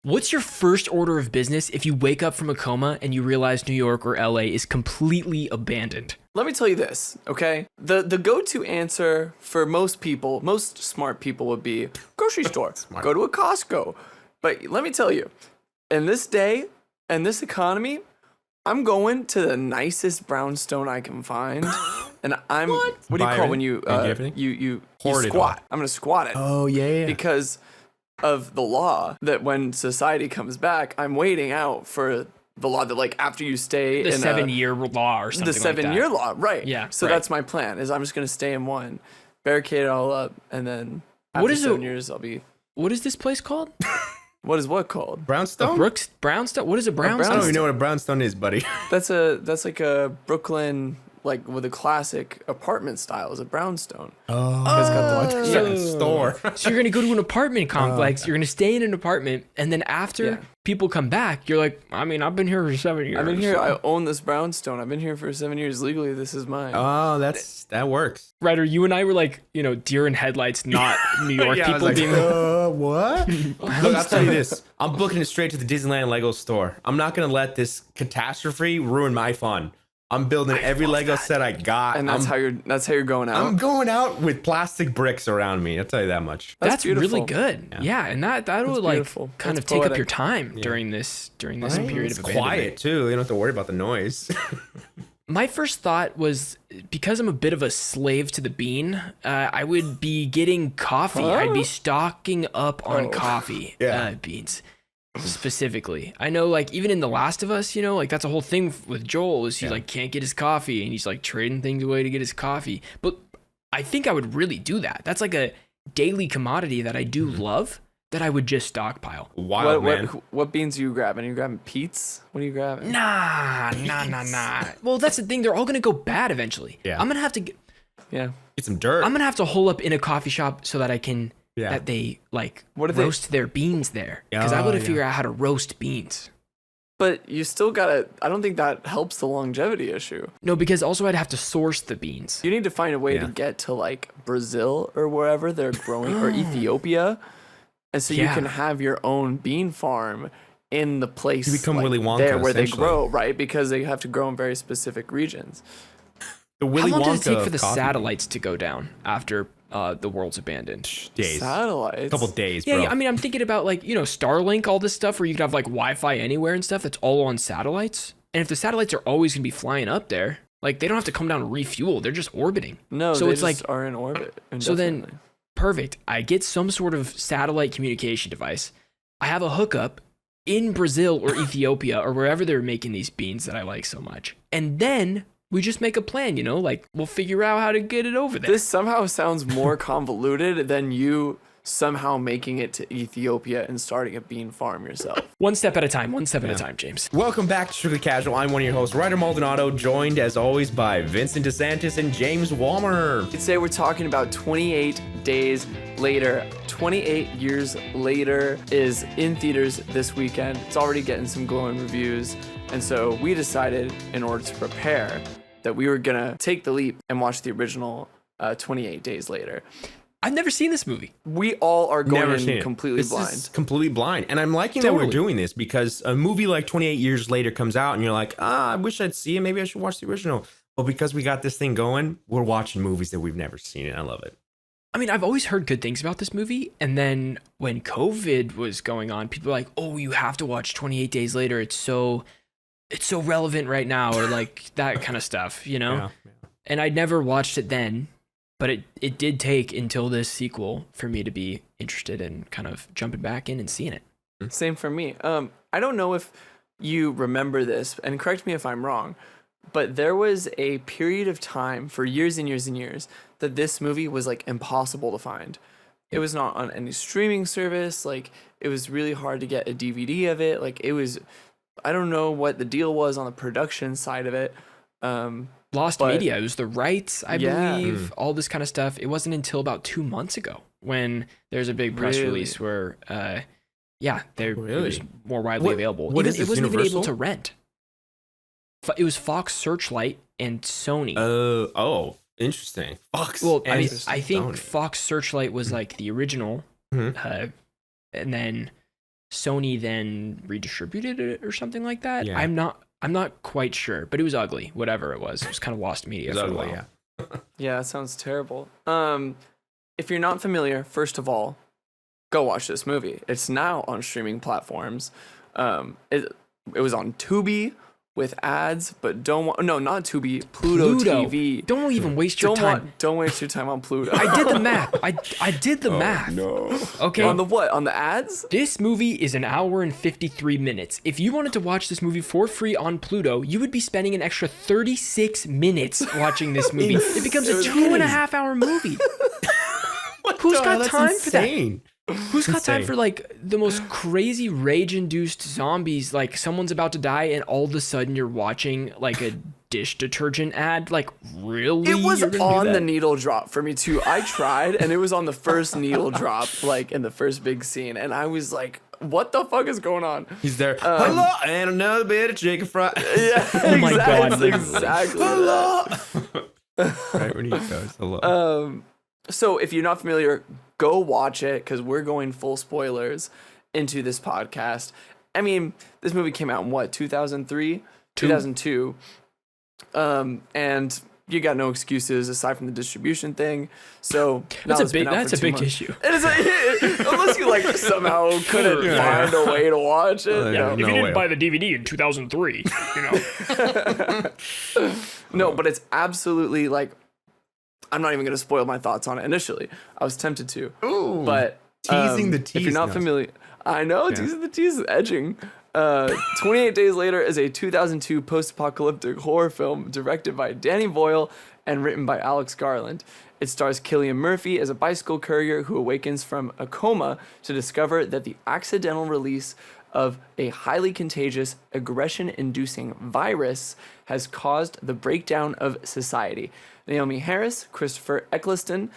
What's your first order of business if you wake up from a coma and you realize New York or LA is completely abandoned? Let me tell you this, okay? The go-to answer for most people, most smart people, would be grocery store. Go to a Costco. But let me tell you, in this day and this economy, I'm going to the nicest brownstone I can find. And I'm what do you call when you you squat? I'm gonna squat it. Oh yeah. Because of the law that when society comes back, I'm waiting out for the law that like after you stay the in 7-year law or something. The 7-year law, right? Yeah. So that's my plan. Is I'm just gonna stay in one, barricade it all up, and then after 7 years I'll be. What is this place called? What is what called? Brownstone? Brownstone? What is a brownstone? I don't even know what a brownstone is, buddy. That's like a Brooklyn, like with a classic apartment style, is a brownstone. It's got the store. So you're gonna go to an apartment complex. You're gonna stay in an apartment, and then after people come back, you're like, I mean, I've been here for 7 years. I've been here. I own this brownstone. I've been here for 7 years legally. This is mine. Oh, that works. Ryder, you and I were like, deer in headlights, not New York people like, being what? Look, I'll tell you this. I'm booking it straight to the Disneyland Lego store. I'm not going to let this catastrophe ruin my fun. I'm building every Lego set I got. And that's how you're going out. I'm going out with plastic bricks around me. I'll tell you that much. That's really good. Yeah, and that'll like kind of take up your time during this period of abandonment. Quiet too. You don't have to worry about the noise. My first thought was, because I'm a bit of a slave to the bean, I would be getting coffee. I'd be stocking up on coffee beans specifically. I know, like, even in The Last of Us, like that's a whole thing with Joel is he like can't get his coffee and he's like trading things away to get his coffee. But I think I would really do that. That's like a daily commodity that I do love, that I would just stockpile. Wild, man. What beans are you grabbing? Are you grabbing Pete's? What are you grabbing? Nah. Well, that's the thing. They're all going to go bad eventually. Yeah. I'm going to have to get some dirt. I'm going to have to hole up in a coffee shop so that I can, that they like roast their beans there. Because I got to figure out how to roast beans. But you still gotta, I don't think that helps the longevity issue. No, because also I'd have to source the beans. You need to find a way to get to like Brazil or wherever they're growing, or Ethiopia. And so you can have your own bean farm in the place you become like, Willy Wonka, there where they grow, right? Because they have to grow in very specific regions. The Willy How long Wonka does it take for the coffee satellites to go down after the world's abandoned? days. Satellites? A couple days, bro. Yeah, I mean, I'm thinking about like, Starlink, all this stuff where you could have like Wi-Fi anywhere and stuff that's all on satellites. And if the satellites are always going to be flying up there, like they don't have to come down and refuel. They're just orbiting. No, so they it's just like are in orbit. So then, perfect. I get some sort of satellite communication device. I have a hookup in Brazil or Ethiopia or wherever they're making these beans that I like so much. And then we just make a plan, like we'll figure out how to get it over there. This somehow sounds more convoluted than you somehow making it to Ethiopia and starting a bean farm yourself. One step at a time, James. Welcome back to Strictly Casual. I'm one of your hosts, Ryder Maldonado, joined as always by Vincent DeSantis and James Walmer. Today we're talking about 28 Days Later. 28 years later is in theaters this weekend. It's already getting some glowing reviews. And so we decided, in order to prepare, that we were gonna take the leap and watch the original 28 Days Later. I've never seen this movie. We all are going in completely this blind. Is completely blind. And I'm liking that we're doing this, because a movie like 28 Years Later comes out and you're like, I wish I'd see it. Maybe I should watch the original. But because we got this thing going, we're watching movies that we've never seen, and I love it. I mean, I've always heard good things about this movie. And then when COVID was going on, people were like, oh, you have to watch 28 Days Later. It's so relevant right now, or like that kind of stuff, Yeah. And I'd never watched it then, but it did take until this sequel for me to be interested in kind of jumping back in and seeing it. Same for me. I don't know if you remember this, and correct me if I'm wrong, but there was a period of time for years and years and years that this movie was like impossible to find. It was not on any streaming service. Like, it was really hard to get a DVD of it. Like, it was, I don't know what the deal was on the production side of it. Lost media. It was the rights, I believe, all this kind of stuff. It wasn't until about 2 months ago when there's a big press release where, it was more widely available. It wasn't even able to rent. It was Fox Searchlight and Sony. Oh, interesting. Fox. Well, I mean, I think Fox Searchlight was like the original, and then Sony then redistributed it or something like that. Yeah. I'm not quite sure, but it was ugly. Whatever it was kind of lost media for a while. Yeah. Yeah, it sounds terrible. If you're not familiar, first of all, go watch this movie. It's now on streaming platforms. It was on Tubi with ads, but not Tubi, Pluto TV. Don't even waste your time. Don't waste your time on Pluto. I did the math. I did the math. No. Okay. On the what? On the ads? This movie is an hour and 53 minutes. If you wanted to watch this movie for free on Pluto, you would be spending an extra 36 minutes watching this movie. It becomes a 2.5 hour movie. Who's got time for that? Who's got time for like the most crazy rage-induced zombies? Like someone's about to die, and all of a sudden you're watching like a dish detergent ad. Like really? It was on the needle drop for me too. I tried, and it was on the first needle drop, like in the first big scene, and I was like, "What the fuck is going on?" He's there. Hello, and another bit of chicken fry. Yeah, oh my god, exactly. Hello. Right when he goes, hello. So if you're not familiar, go watch it because we're going full spoilers into this podcast. I mean, this movie came out in what, 2003? 2002. And you got no excuses aside from the distribution thing. So that's a big issue. Unless you like somehow couldn't find a way to watch it. If you didn't buy the DVD in 2003, No, but it's absolutely like, I'm not even going to spoil my thoughts on it initially. I was tempted to. Ooh, but teasing the tease. If you're not familiar, I know, teasing the tease is edging. 28 Days Later is a 2002 post-apocalyptic horror film directed by Danny Boyle and written by Alex Garland. It stars Cillian Murphy as a bicycle courier who awakens from a coma to discover that the accidental release of a highly contagious, aggression-inducing virus has caused the breakdown of society. Naomi Harris, Christopher Eccleston,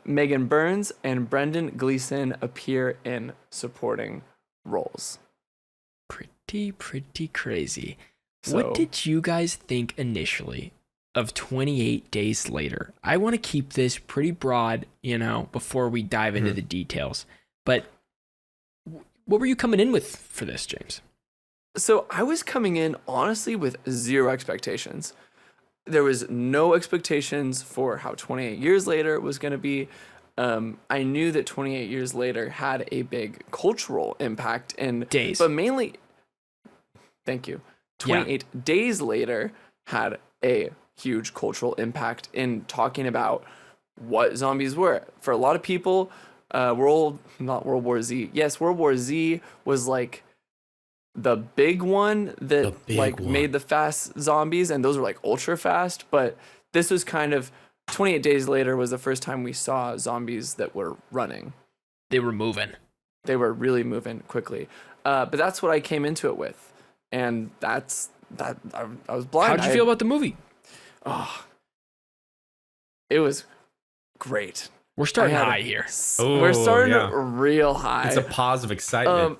Megan Burns, and Brendan Gleeson appear in supporting roles. Pretty crazy. What did you guys think initially of 28 Days Later? I want to keep this pretty broad, before we dive into the details. But what were you coming in with for this, James? So I was coming in, honestly, with zero expectations. There was no expectations for how 28 Years Later was going to be. I knew that 28 Years Later had a big cultural impact in days, but mainly, thank you. 28 Days Later had a huge cultural impact in talking about what zombies were. For a lot of people, World War Z. Yes, World War Z was like the big one that made the fast zombies, and those were like ultra fast, but this was kind of 28 Days Later was the first time we saw zombies that were running. They were moving. They were really moving quickly. But that's what I came into it with. And I was blind. How'd you feel about the movie? Oh, it was great. We're starting high here. We're starting real high. It's a pause of excitement.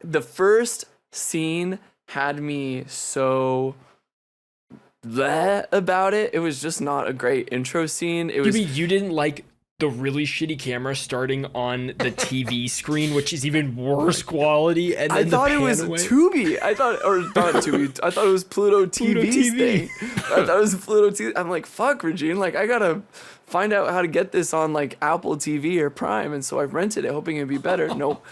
The first scene had me so bleh about it. It was just not a great intro scene. You mean you didn't like the really shitty camera starting on the TV screen, which is even worse quality? And then I thought it was Tubi. I thought it was Pluto TV's thing. I thought it was Pluto TV. I'm like, fuck, Regine. Like, I gotta find out how to get this on like Apple TV or Prime, and so I rented it, hoping it'd be better. Nope.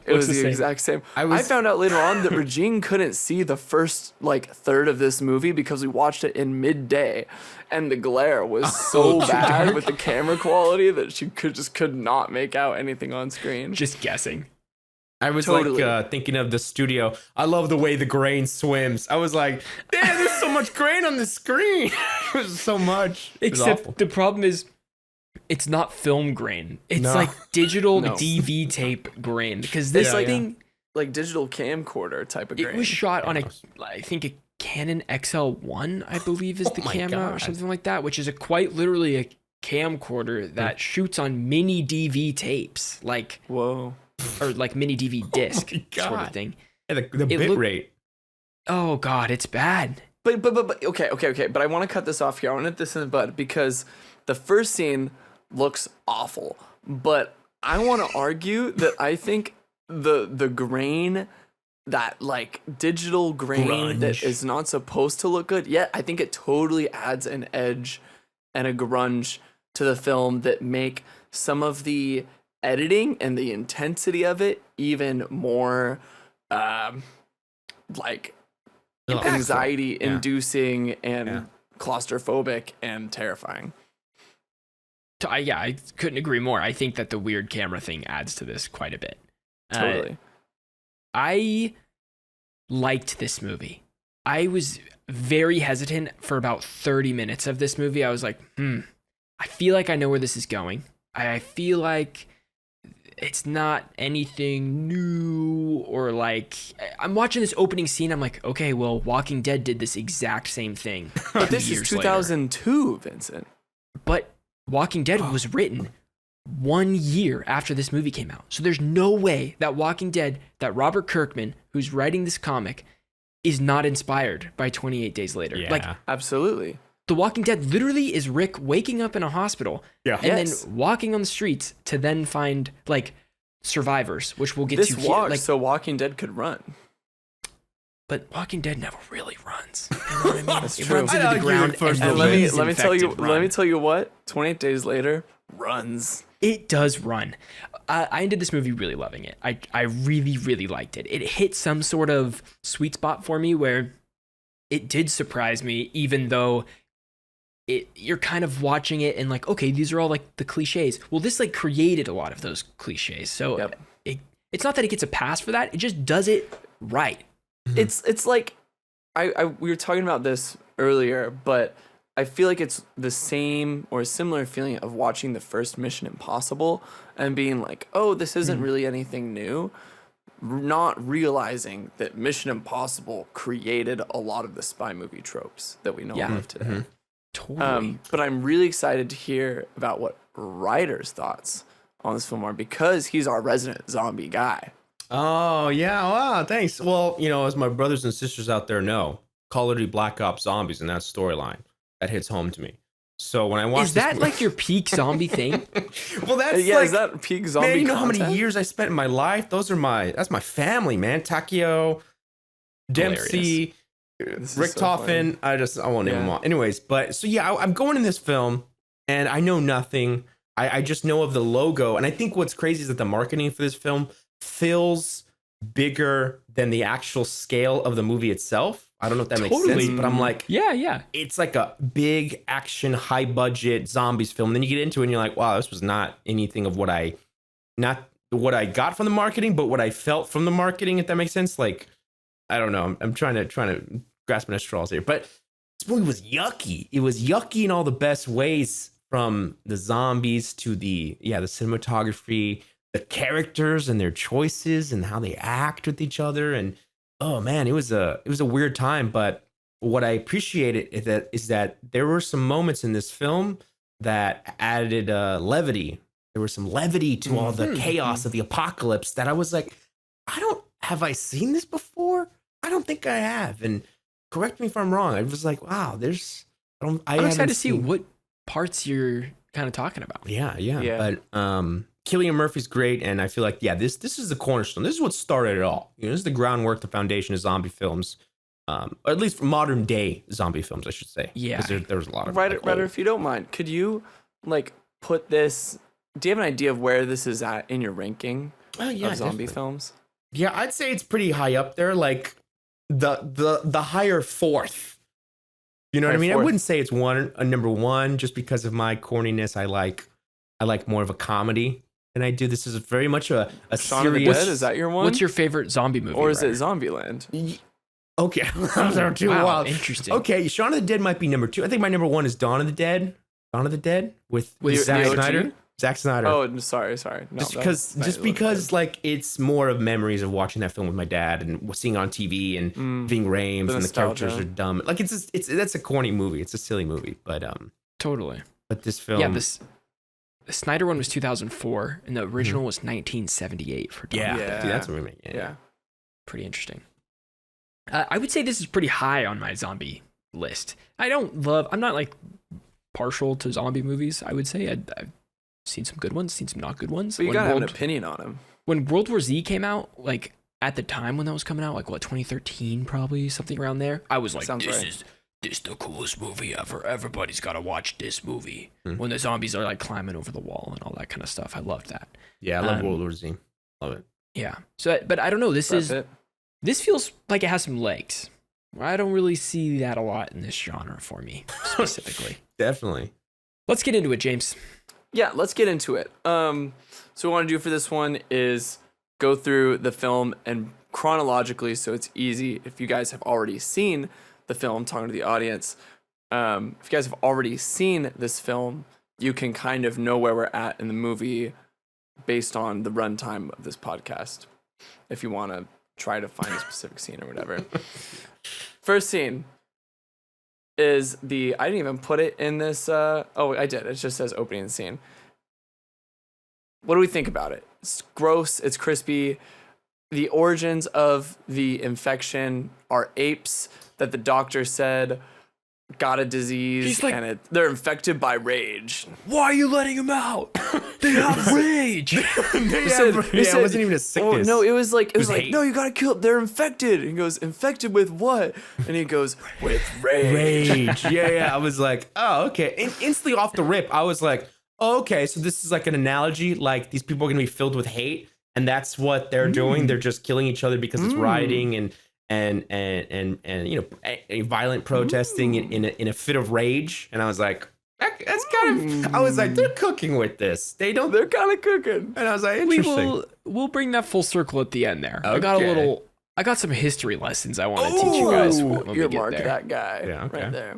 It was the exact same. I found out later on that Regine couldn't see the first like third of this movie because we watched it in midday, and the glare was so bad with the camera quality that she could not make out anything on screen. Just guessing. I was like thinking of the studio. I love the way the grain swims. I was like, damn, there's so much grain on the screen. It was so much. Except the problem is, it's not film grain. It's like digital DV tape grain. Because this thing, like digital camcorder type of grain. It was shot on I think a Canon XL1, I believe, is the camera or something like that, which is quite literally a camcorder that shoots on mini DV tapes. Like, whoa. Or like mini DV disc sort of thing. Yeah, the bit rate. Oh God, it's bad. But okay. But I want to cut this off here. I want to nip this in the bud because the first scene looks awful. But I want to argue that I think the grain, that like digital grain that is not supposed to look good, yet I think it totally adds an edge and a grunge to the film that make some of the editing and the intensity of it even more like anxiety inducing and claustrophobic and terrifying. I couldn't agree more. I think that the weird camera thing adds to this quite a bit. Totally. I liked this movie. I was very hesitant for about 30 minutes of this movie. I was like, I feel like I know where this is going. I feel like it's not anything new, or like, I'm watching this opening scene. I'm like, okay, well, Walking Dead did this exact same thing. But this is 2002, Vincent. But Walking Dead was written 1 year after this movie came out. So there's no way that Walking Dead, that Robert Kirkman, who's writing this comic, is not inspired by 28 Days Later. Yeah. Like, absolutely. The Walking Dead literally is Rick waking up in a hospital and then walking on the streets to then find like survivors, which we'll get this to walks here. Like, so Walking Dead could run. But Walking Dead never really runs. You know what I mean? That's it true. runs into the ground. And let me tell you what. 28 Days Later runs. It does run. I ended this movie really loving it. I really, really liked it. It hit some sort of sweet spot for me where it did surprise me, even though you're kind of watching it and like, okay, these are all like the cliches. Well, this like created a lot of those cliches. So it's not that it gets a pass for that. It just does it right. It's like we were talking about this earlier, but I feel like it's the same or a similar feeling of watching the first Mission Impossible and being like, oh, this isn't really anything new. Not realizing that Mission Impossible created a lot of the spy movie tropes that we know of today. Totally. But I'm really excited to hear about what Ryder's thoughts on this film are, because he's our resident zombie guy. Oh, yeah. Wow. Thanks. Well, you know, as my brothers and sisters out there know, Call of Duty Black Ops Zombies and that storyline, that hits home to me. So when I watch is that like your peak zombie thing? Well, that's is that peak zombie man, you know content? how many years I spent in my life? That's my family, man. Takeo, Dempsey, Richtofen. I won't name them all. Anyways, but so yeah, I'm going in this film and I know nothing. I just know of the logo. And I think what's crazy is that the marketing for this film feels bigger than the actual scale of the movie itself. I don't know if that makes sense, but I'm like, yeah. It's like a big action, high budget zombies film. And then you get into it and you're like, wow, this was not anything of not what I got from the marketing, but what I felt from the marketing, if that makes sense. Like, I don't know. I'm trying to grasp at straws here, but this movie was yucky. It was yucky in all the best ways, from the zombies to the cinematography, the characters and their choices and how they act with each other. And oh man, it was a weird time. But what I appreciated is that there were some moments in this film that added levity. There was some levity to all the chaos of the apocalypse that I was like, have I seen this before? I don't think I have. And correct me if I'm wrong. I was like, wow, I'm excited to see what parts you're kind of talking about. Yeah. But Cillian Murphy's great, and I feel like this is the cornerstone. This is what started it all. You know, this is the groundwork, the foundation of zombie films, or at least for modern day zombie films, I should say. Yeah, because there was a lot of Ryder, if you don't mind, could you like put this? Do you have an idea of where this is at in your ranking of zombie definitely. films? Yeah, I'd say it's pretty high up there, like the higher fourth. You know what I mean? Fourth. I wouldn't say it's number one, just because of my corniness. I like more of a comedy. And I do. This is very much a Shaun serious. of the Dead, is that your one? What's your favorite zombie movie? Or is it Zombieland? Okay, those are two wild. Interesting. Okay, Shaun of the Dead might be number two. I think my number one is Dawn of the Dead. Dawn of the Dead with Zack Snyder. Zack Snyder. Oh, sorry. No, just because like it's more of memories of watching that film with my dad and seeing it on TV and Ving Rhames and the characters are dumb. Like that's a corny movie. It's a silly movie, but totally. But this film, the Snyder one was 2004 and the original was 1978 for Dawn. Yeah, dude, that's a remake. Yeah, pretty interesting. I would say this is pretty high on my zombie list. I'm not like partial to zombie movies. I would say I've seen some good ones, seen some not good ones. But you gotta have an opinion on him. When World War Z came out, like at the time when that was coming out, like what, 2013 probably, something around there. I was like, this is the coolest movie ever. Everybody's got to watch this movie. When the zombies are like climbing over the wall and all that kind of stuff. I loved that. Yeah, I love World War Z. Love it. Yeah. So, but I don't know. This feels like it has some legs. I don't really see that a lot in this genre for me specifically. Definitely. Let's get into it, James. Yeah, let's get into it. So what I want to do for this one is go through the film and chronologically, so it's easy if you guys have already seen the film, talking to the audience. If you guys have already seen this film, you can kind of know where we're at in the movie based on the runtime of this podcast, if you want to try to find a specific scene or whatever. First scene is I didn't even put it in this. Oh, I did. It just says opening scene. What do we think about it? It's gross. It's crispy. The origins of the infection are apes that the doctor said got a disease, like, and they're infected by rage. Why are you letting them out? They have rage. It wasn't even a sickness. No, it was like no, you gotta kill them. They're infected. And he goes, infected with what? And he goes, with rage. Yeah. I was like, oh, okay. And instantly off the rip, I was like, oh, okay. So this is like an analogy. Like these people are gonna be filled with hate, and that's what they're doing. They're just killing each other because it's rioting and you know, violent protesting in a fit of rage. And I was like, that's kind of, I was like, they're cooking with this. They're kind of cooking. And I was like, interesting. We'll bring that full circle at the end there. Okay. I got some history lessons I want to teach you guys when we get mark there. That guy right there.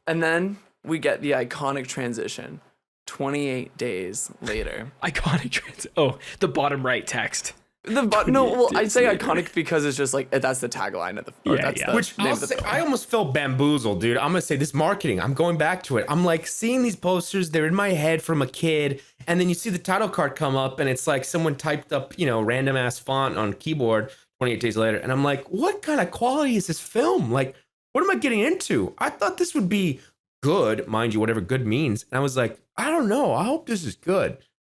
And then we get the iconic transition 28 days later. Iconic transition. Oh, the bottom right text. I'd say iconic because it's just like that's the tagline of the Which I almost felt bamboozled, dude. I'm gonna say this marketing. I'm going back to it. I'm like seeing these posters. They're in my head from a kid, and then you see the title card come up, and it's like someone typed up, you know, random ass font on keyboard. 28 days later, and I'm like, what kind of quality is this film? Like, what am I getting into? I thought this would be good, mind you, whatever good means. And I was like, I don't know. I hope this is good.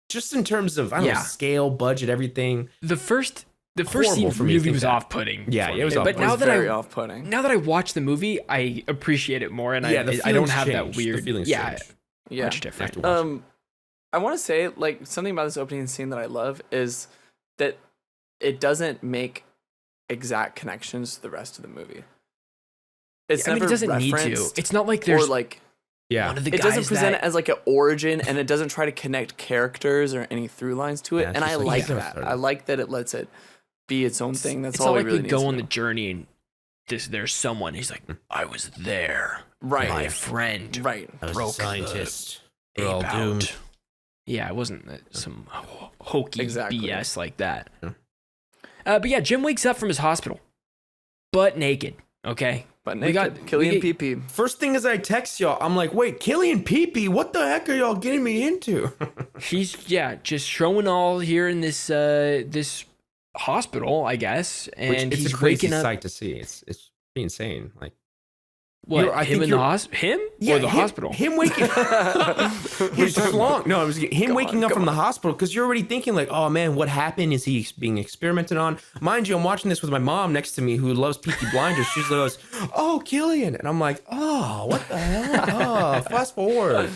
Just in terms of, I don't know, scale, budget, everything. The first scene for me was off-putting. Yeah, it was off-putting. But very off-putting. Now that I watch the movie, I appreciate it more, and I don't have that weird. The feelings change. Much different. I want to say, like, something about this opening scene that I love is that it doesn't make exact connections to the rest of the movie. It's never it doesn't need to. It's not like there's like one of the guys it doesn't present it as like an origin, and it doesn't try to connect characters or any through lines to it. And I like that. I like that it lets it be its own thing. That's all we really need. It's not like they go on the journey and there's someone. He's like, I was there. Right. My friend. Right. I was a scientist. We're all doomed. Yeah, it wasn't some hokey BS like that. But yeah, Jim wakes up from his hospital, butt naked. Okay. But naked. We got Killian PP. First thing is I text y'all. I'm like, wait, Killian PP? What the heck are y'all getting me into? He's just showing all here in this this hospital, I guess. And it's he's a crazy waking up. sight to see. It's pretty insane. Like, what? Him in the hospital? Him? Yeah, or the hospital? Him waking. He's long. No, him waking up from the hospital, because you're already thinking like, oh man, what happened? Is he being experimented on? Mind you, I'm watching this with my mom next to me, who loves Peaky Blinders. She's like, oh, Killian, and I'm like, oh, what the hell? Oh, fast forward.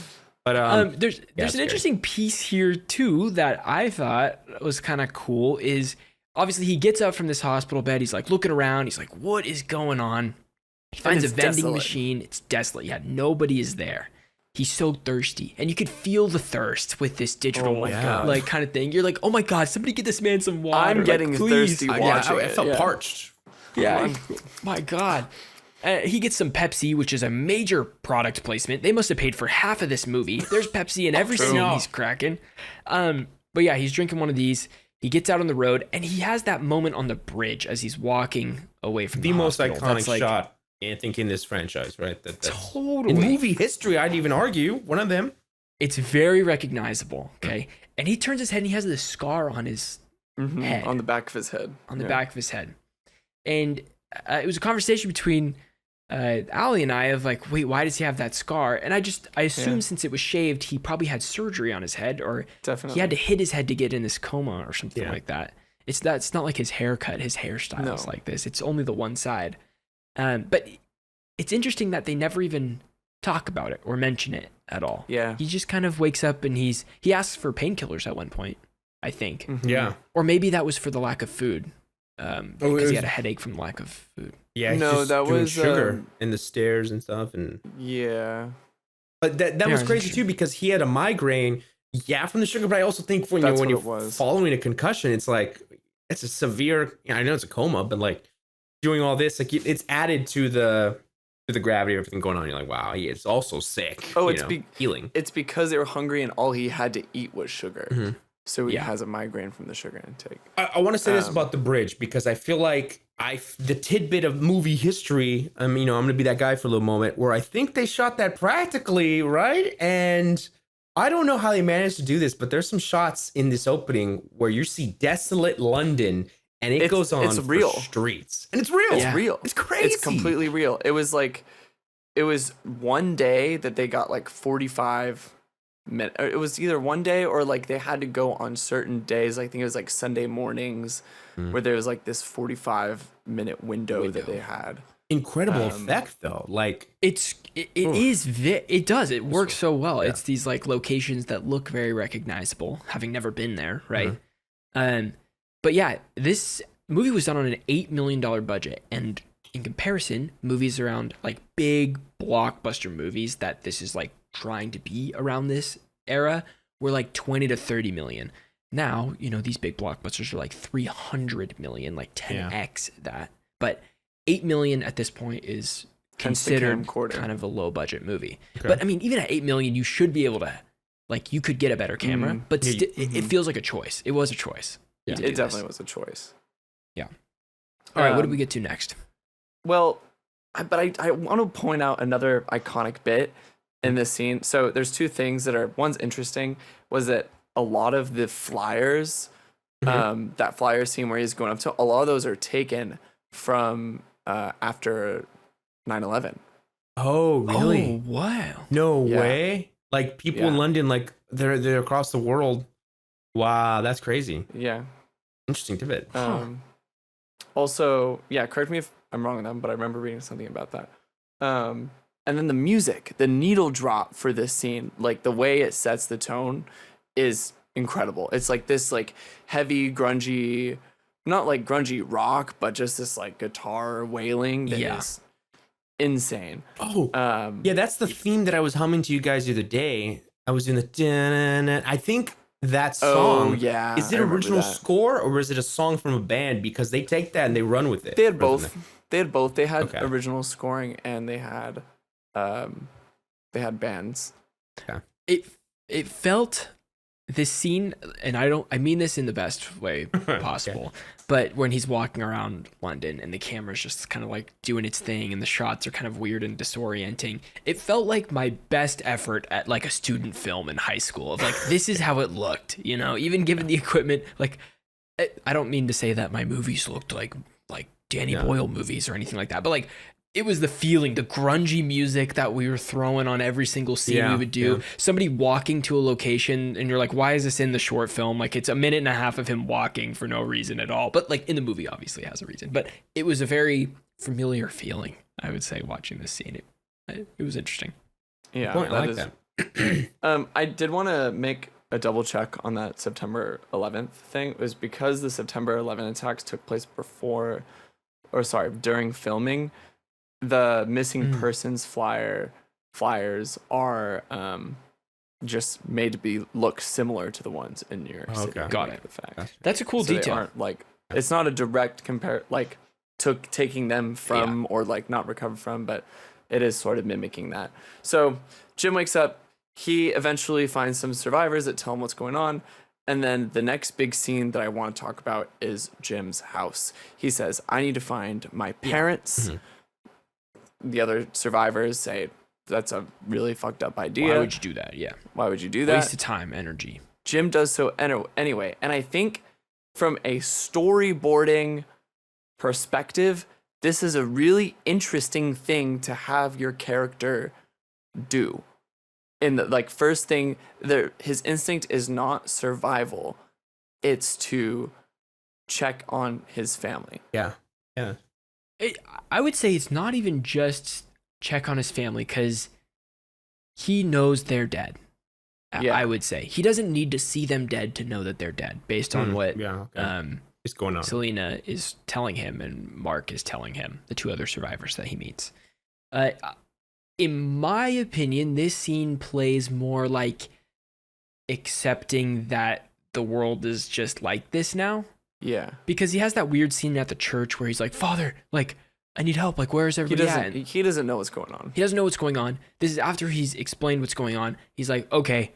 But there's an interesting piece here too that I thought was kind of cool. Is obviously he gets up from this hospital bed. He's like looking around. He's like, what is going on? He finds a vending machine. It's desolate. Yeah, nobody is there. He's so thirsty. And you could feel the thirst with this digital like kind of thing. You're like, oh my God, somebody get this man some water. I'm getting thirsty watching I felt parched. Yeah, my God. He gets some Pepsi, which is a major product placement. They must have paid for half of this movie. There's Pepsi in every scene he's cracking. But yeah, he's drinking one of these. He gets out on the road, and he has that moment on the bridge as he's walking away from the most hospital. iconic shot. I think in this franchise, right? That's totally. In movie history, I'd even argue one of them. It's very recognizable, okay? And he turns his head and he has this scar on his head. On the back of his head. On the back of his head. And it was a conversation between Allie and I have like, wait, why does he have that scar? And I assume since it was shaved, he probably had surgery on his head, or he had to hit his head to get in this coma or something like that. It's not like his haircut, his hairstyle is like this. It's only the one side. But it's interesting that they never even talk about it or mention it at all. Yeah. He just kind of wakes up and he asks for painkillers at one point, I think. Mm-hmm. Yeah. Or maybe that was for the lack of food. Because he had a headache from the lack of food. Yeah, no, that was sugar in the stairs and stuff, and But that was crazy too, because he had a migraine. Yeah, from the sugar, but I also think when you're following a concussion, it's like it's a severe. I know it's a coma, but like doing all this, like it's added to the gravity of everything going on. You're like, wow, he is also sick. Oh, it's healing. It's because they were hungry and all he had to eat was sugar. Mm-hmm. So he has a migraine from the sugar intake. I want to say this about the bridge, because I feel like the tidbit of movie history, I'm going to be that guy for a little moment, where I think they shot that practically, right? And I don't know how they managed to do this, but there's some shots in this opening where you see desolate London, and it goes on it's real. For streets. And it's real. It's real. It's crazy. It's completely real. It was one day that they got like 45 minutes. It was either one day or like they had to go on certain days. I think it was like Sunday mornings where there was like this 45-minute window that they had. Incredible effect though. Like it does. It works so well. Yeah. It's these like locations that look very recognizable, having never been there, right? But yeah, this movie was done on an $8 million budget, and in comparison, movies around like big blockbuster movies that this is like trying to be around this era were like 20 to 30 million. Now, these big blockbusters are like 300 million, like 10x that. But 8 million at this point is considered kind of a low budget movie. Okay. But I mean, even at 8 million, you should be able to, like, you could get a better camera, but it feels like a choice. It was a choice. Yeah. It definitely was a choice. Yeah. All right, what do we get to next? Well, I want to point out another iconic bit in this scene. So there's two things one's interesting, was that a lot of the flyers, that flyer scene where he's going up to, a lot of those are taken from after 9/11. Oh, really? Oh, wow. No way. Like people in London, like they're across the world. Wow, that's crazy. Yeah. Interesting tidbit. Also, correct me if I'm wrong on that, but I remember reading something about that. And then the music, the needle drop for this scene, like the way it sets the tone is incredible. It's like this like heavy, grungy, not like grungy rock, but just this like guitar wailing that is insane. Oh, that's the theme that I was humming to you guys the other day. I was doing the I think that song. Yeah. Is it original score or is it a song from a band? Because they take that and they run with it. They had both. They had original scoring and they had bands. Yeah. It felt this scene, and I mean this in the best way possible, but when he's walking around London and the camera's just kind of like doing its thing and the shots are kind of weird and disorienting, it felt like my best effort at like a student film in high school of like, this is how it looked, even given the equipment. Like, I don't mean to say that my movies looked like Danny Boyle movies or anything like that, but like, it was the feeling, the grungy music that we were throwing on every single scene we would do. Somebody walking to a location and you're like, why is this in the short film? Like, it's a minute and a half of him walking for no reason at all. But like in the movie, obviously it has a reason. But it was a very familiar feeling, I would say, watching this scene. It was interesting. Yeah, I like that. I did want to make a double check on that September 11th thing. It was because the September 11th attacks took place during filming. The missing persons flyers are just made to look similar to the ones in New York City. Got it. That's a cool detail. They aren't like, it's not a direct taking them from or like not recovered from, but it is sort of mimicking that. So Jim wakes up. He eventually finds some survivors that tell him what's going on. And then the next big scene that I want to talk about is Jim's house. He says, I need to find my parents. The other survivors say, that's a really fucked up idea. Why would you do that? Yeah. Why would you do that? Waste of time, energy. Jim does so anyway. And I think from a storyboarding perspective, this is a really interesting thing to have your character do. In the like first thing, his instinct is not survival, it's to check on his family. Yeah. I would say it's not even just check on his family, because he knows they're dead. Yeah. I would say he doesn't need to see them dead to know that they're dead, based on what is going on. Selena is telling him and Mark is telling him, the two other survivors that he meets. In my opinion, this scene plays more like accepting that the world is just like this now. Yeah. Because he has that weird scene at the church where he's like, Father, like, I need help. Like, where's everybody at? He doesn't know what's going on. He doesn't know what's going on. This is after he's explained what's going on. He's like, okay,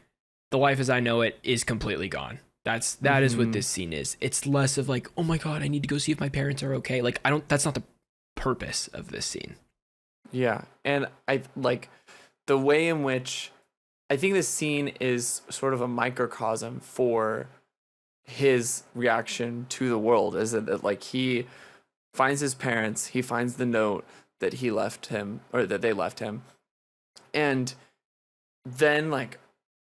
the life as I know it is completely gone. That is what this scene is. It's less of like, oh my God, I need to go see if my parents are okay. Like, that's not the purpose of this scene. Yeah. And I like the way in which I think this scene is sort of a microcosm for his reaction to the world, is that like he finds his parents, he finds the note that he left him, or that they left him, and then like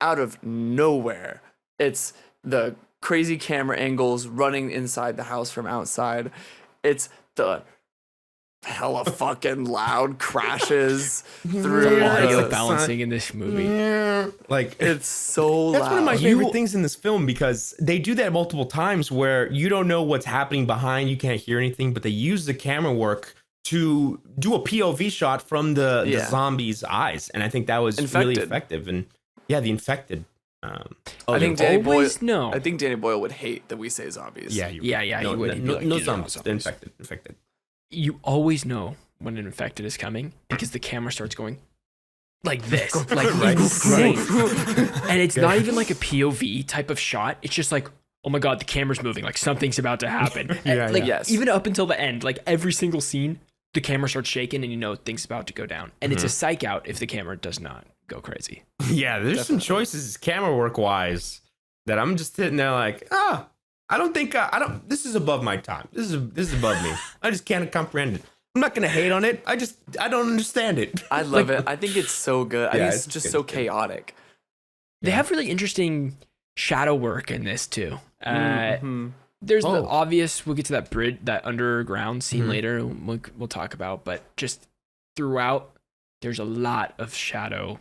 out of nowhere, it's the crazy camera angles running inside the house from outside. It's the hella fucking loud crashes through audio balancing in this movie. Like, it's so that's loud. one of my favorite things in this film, because they do that multiple times where you don't know what's happening behind, you can't hear anything, but they use the camera work to do a POV shot from the zombie's eyes, and I think that was really effective. And yeah, the infected. I think Danny Boyle. No. I think Danny Boyle would hate that we say zombies. Yeah, he would. No zombies. They're infected. You always know when an infected is coming because the camera starts going like this, like insane. And it's not even like a POV type of shot. It's just like, oh my God, the camera's moving. Like something's about to happen. Even up until the end, like every single scene, the camera starts shaking and you know things about to go down. And it's a psych out if the camera does not go crazy. Yeah, there's some choices camera work wise that I'm just sitting there like, I don't think this is above my time. This is above me. I just can't comprehend it. I'm not gonna hate on it. I don't understand it. I love it. I think it's so good. I think it's just so chaotic. They have really interesting shadow work in this too. There's the obvious. We'll get to that bridge, that underground scene later. We'll talk about, but just throughout, there's a lot of shadows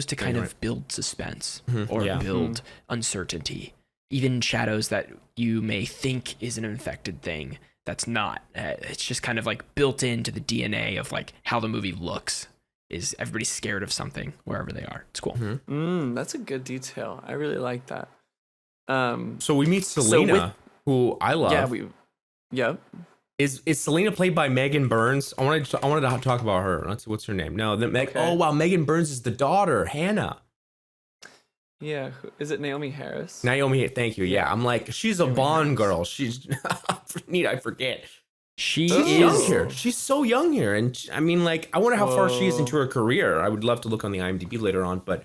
to kind of build suspense or build uncertainty. Even shadows that you may think is an infected thing, that's not. It's just kind of like built into the DNA of like how the movie looks. Is everybody scared of something wherever they are? It's cool. That's a good detail. I really like that. So we meet Selena, who I love. Yep. Is Selena played by Megan Burns? I wanted to talk about her. Let's see, what's her name? No, oh wow, Megan Burns is the daughter, Hannah. Yeah, is it Naomi Harris? Naomi, thank you. Yeah, I'm like, she's a Bond girl. She's I forget. She's young here. She's so young here, and I mean, like, I wonder how far she is into her career. I would love to look on the IMDb later on, but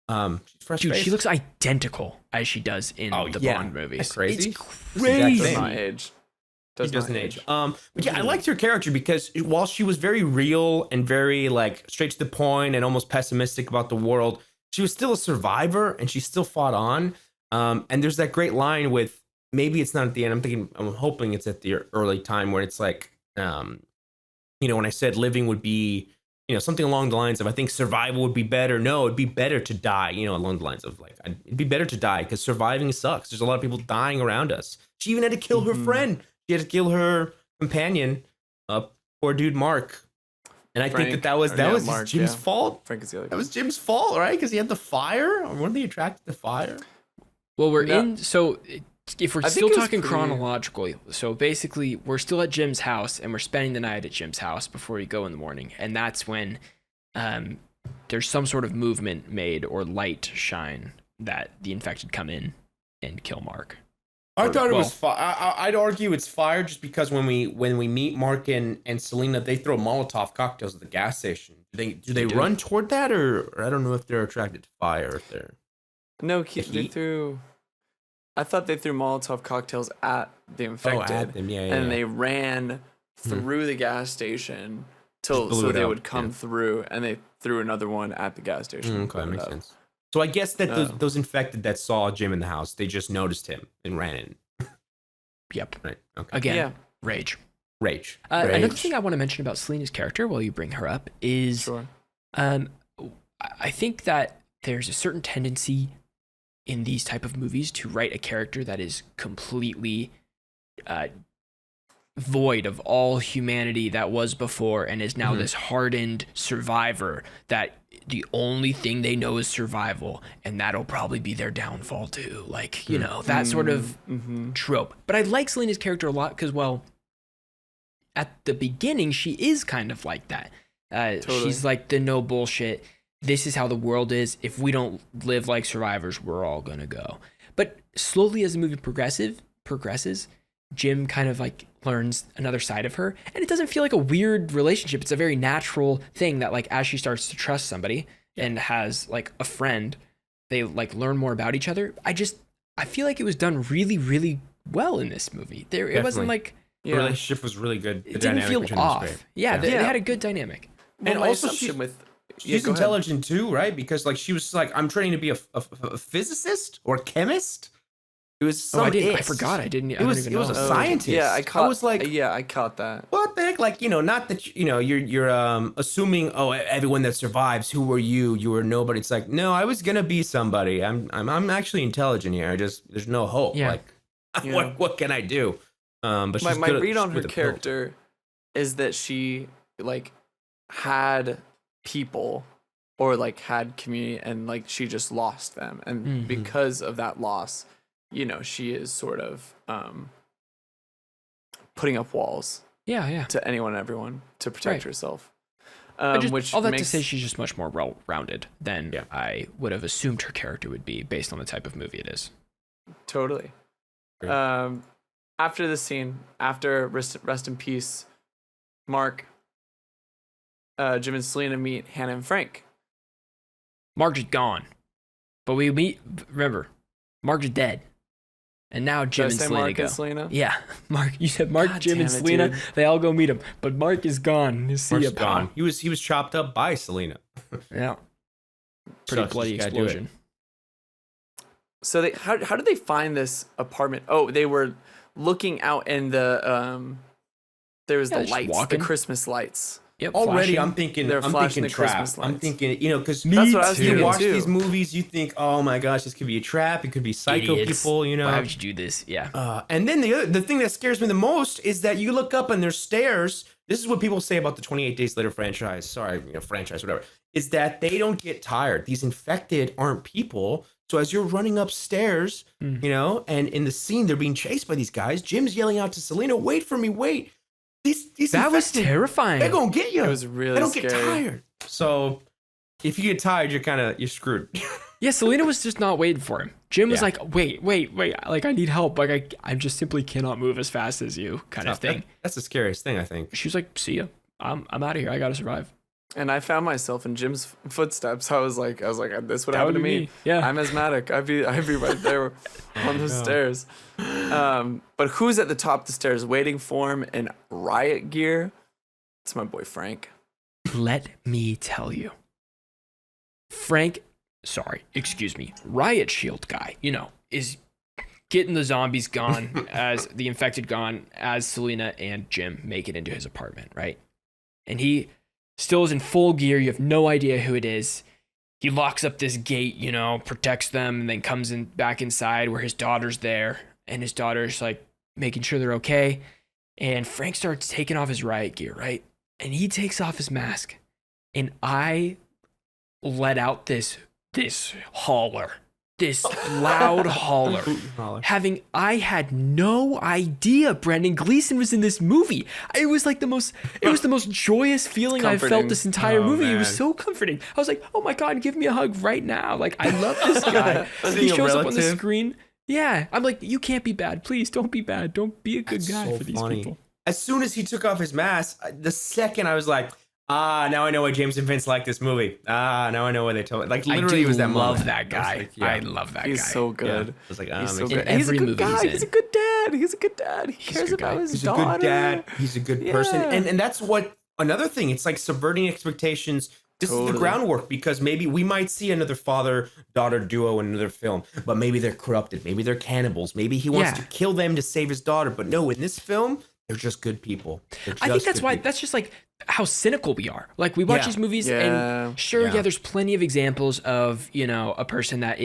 she's fresh. Dude, she looks identical as she does in the Bond movies. That's crazy. It's crazy. Does not age. She doesn't age. But yeah, I liked her character because while she was very real and very like straight to the point and almost pessimistic about the world, she was still a survivor and she still fought on. And there's that great line with, maybe it's not at the end. I'm hoping it's at the early time where it's like, when I said living would be, something along the lines of, I think survival would be better. No, it'd be better to die, along the lines of like, it'd be better to die because surviving sucks. There's a lot of people dying around us. She even had to kill her friend. She had to kill her companion, poor dude Mark. And I think that was Jim's fault. Frank is the other guy. That was Jim's fault, right? Because he had the fire. Or weren't they attracted to fire? Well, so if we're still talking chronologically, so basically we're still at Jim's house and we're spending the night at Jim's house before we go in the morning. And that's when there's some sort of movement made or light shine that the infected come in and kill Mark. I thought it was fire. I'd argue it's fire just because when we meet Mark and Selena, they throw Molotov cocktails at the gas station. Do they run toward that, or I don't know if they're attracted to fire. If they're they threw. I thought they threw Molotov cocktails at the infected. at them. Yeah, and they ran through the gas station so they would come through, and they threw another one at the gas station. Okay, that makes sense. So I guess that those infected that saw Jim in the house, they just noticed him and ran in. Yep. Right. Okay. Again, rage. Another thing I want to mention about Selena's character while you bring her up is, I think that there's a certain tendency in these type of movies to write a character that is completely void of all humanity that was before and is now this hardened survivor that the only thing they know is survival, and that'll probably be their downfall too. Like, you know, that sort of trope. But I like Selena's character a lot because, well, at the beginning, she is kind of like that. Totally. She's like the no bullshit. This is how the world is. If we don't live like survivors, we're all going to go. But slowly as the movie progresses, Jim kind of like learns another side of her, and it doesn't feel like a weird relationship. It's a very natural thing that, like, as she starts to trust somebody and has like a friend, they like learn more about each other. I feel like it was done really, really well in this movie. It wasn't like the relationship was really good. It didn't feel off. Yeah, they had a good dynamic. Well, and also she's intelligent too, right? Because like she was like, I'm training to be a physicist or a chemist. It was I forgot. I didn't. It was a scientist. Yeah, I caught that. What the heck? Like, you know, not that you're assuming, oh, everyone that survives, who were you? You were nobody. It's like, no, I was gonna be somebody. I'm actually intelligent here. There's no hope. Yeah. Like, what can I do? But my read on her character is that she like had people or like had community, and like she just lost them, and because of that loss, you know, she is sort of putting up walls to anyone and everyone to protect herself. Which all that to say, she's just much more well-rounded than I would have assumed her character would be based on the type of movie it is. Totally. After this scene, after rest in peace, Mark, Jim and Selena meet Hannah and Frank. Mark is gone, but we meet. Remember, Mark is dead. And now Jim and Selena Mark go. And Selena? Yeah, Mark. You said Mark, God Jim, and Selena. Dude. They all go meet him, but Mark is gone. Mark's gone. He was chopped up by Selena. Yeah, pretty bloody explosion. So how did they find this apartment? Oh, they were looking out in the there was the lights, walking. the Christmas lights. Yep, already, flashing. I'm thinking the trap. I'm thinking, you know, because that's what I was thinking you watch too. these movies, you think, oh my gosh, this could be a trap. It could be psycho people, you know. Why would you do this? Yeah. And then the thing that scares me the most is that you look up and there's stairs. This is what people say about the 28 Days Later franchise. Sorry, franchise, whatever. Is that they don't get tired. These infected aren't people. So as you're running upstairs, you know, and in the scene they're being chased by these guys, Jim's yelling out to Selena, "Wait for me, wait." These that was terrifying. They're gonna get you. It was really They don't scary. get tired. So if you get tired, you're screwed. Yeah, Selena was just not waiting for him. Jim was like, wait. Like, I need help. Like, I just simply cannot move as fast as you, kind of thing. That's the scariest thing, I think. She was like, see ya. I'm out of here. I gotta survive. And I found myself in Jim's footsteps. I was like, this would happen to me. Yeah. I'm asthmatic. I'd be right there on the stairs. But who's at the top of the stairs waiting for him in riot gear? It's my boy Frank. Let me tell you. Riot Shield guy, you know, is getting the zombies gone as the infected gone as Selena and Jim make it into his apartment, right? And he still is in full gear. You have no idea who it is. He locks up this gate, you know, protects them, and then comes in back inside where his daughter's there. And his daughter's like making sure they're okay. And Frank starts taking off his riot gear, right? And he takes off his mask. And I let out this holler. This loud holler. I had no idea Brendan Gleeson was in this movie. It was the most joyous feeling I've felt this entire movie. Man. It was so comforting. I was like, oh my God, give me a hug right now. Like, I love this guy. He shows up on the screen. Yeah. I'm like, you can't be bad. Please don't be bad. Don't be a good guy for these people. As soon as he took off his mask, the second I was like, Now I know why James and Vince liked this movie. Now I know why they told it. Like literally, it was that love moment. that guy. Like, yeah. I love that guy. He's so good. I was like, He's so makes good. In He's a every good movie guy. he's He's a in. good dad. He's a good dad. He cares a good about guy. his He's daughter. a good dad. He's a good person. Yeah. And that's what another thing. It's like subverting expectations. This is the Totally. groundwork, because maybe we might see another father-daughter duo in another film, but maybe they're corrupted. Maybe they're cannibals. Maybe he wants to kill them to save his daughter. But no, in this film, they're just good people. I think that's why that's just like how cynical we are. Like we watch these movies and sure, there's plenty of examples of, you know, a person that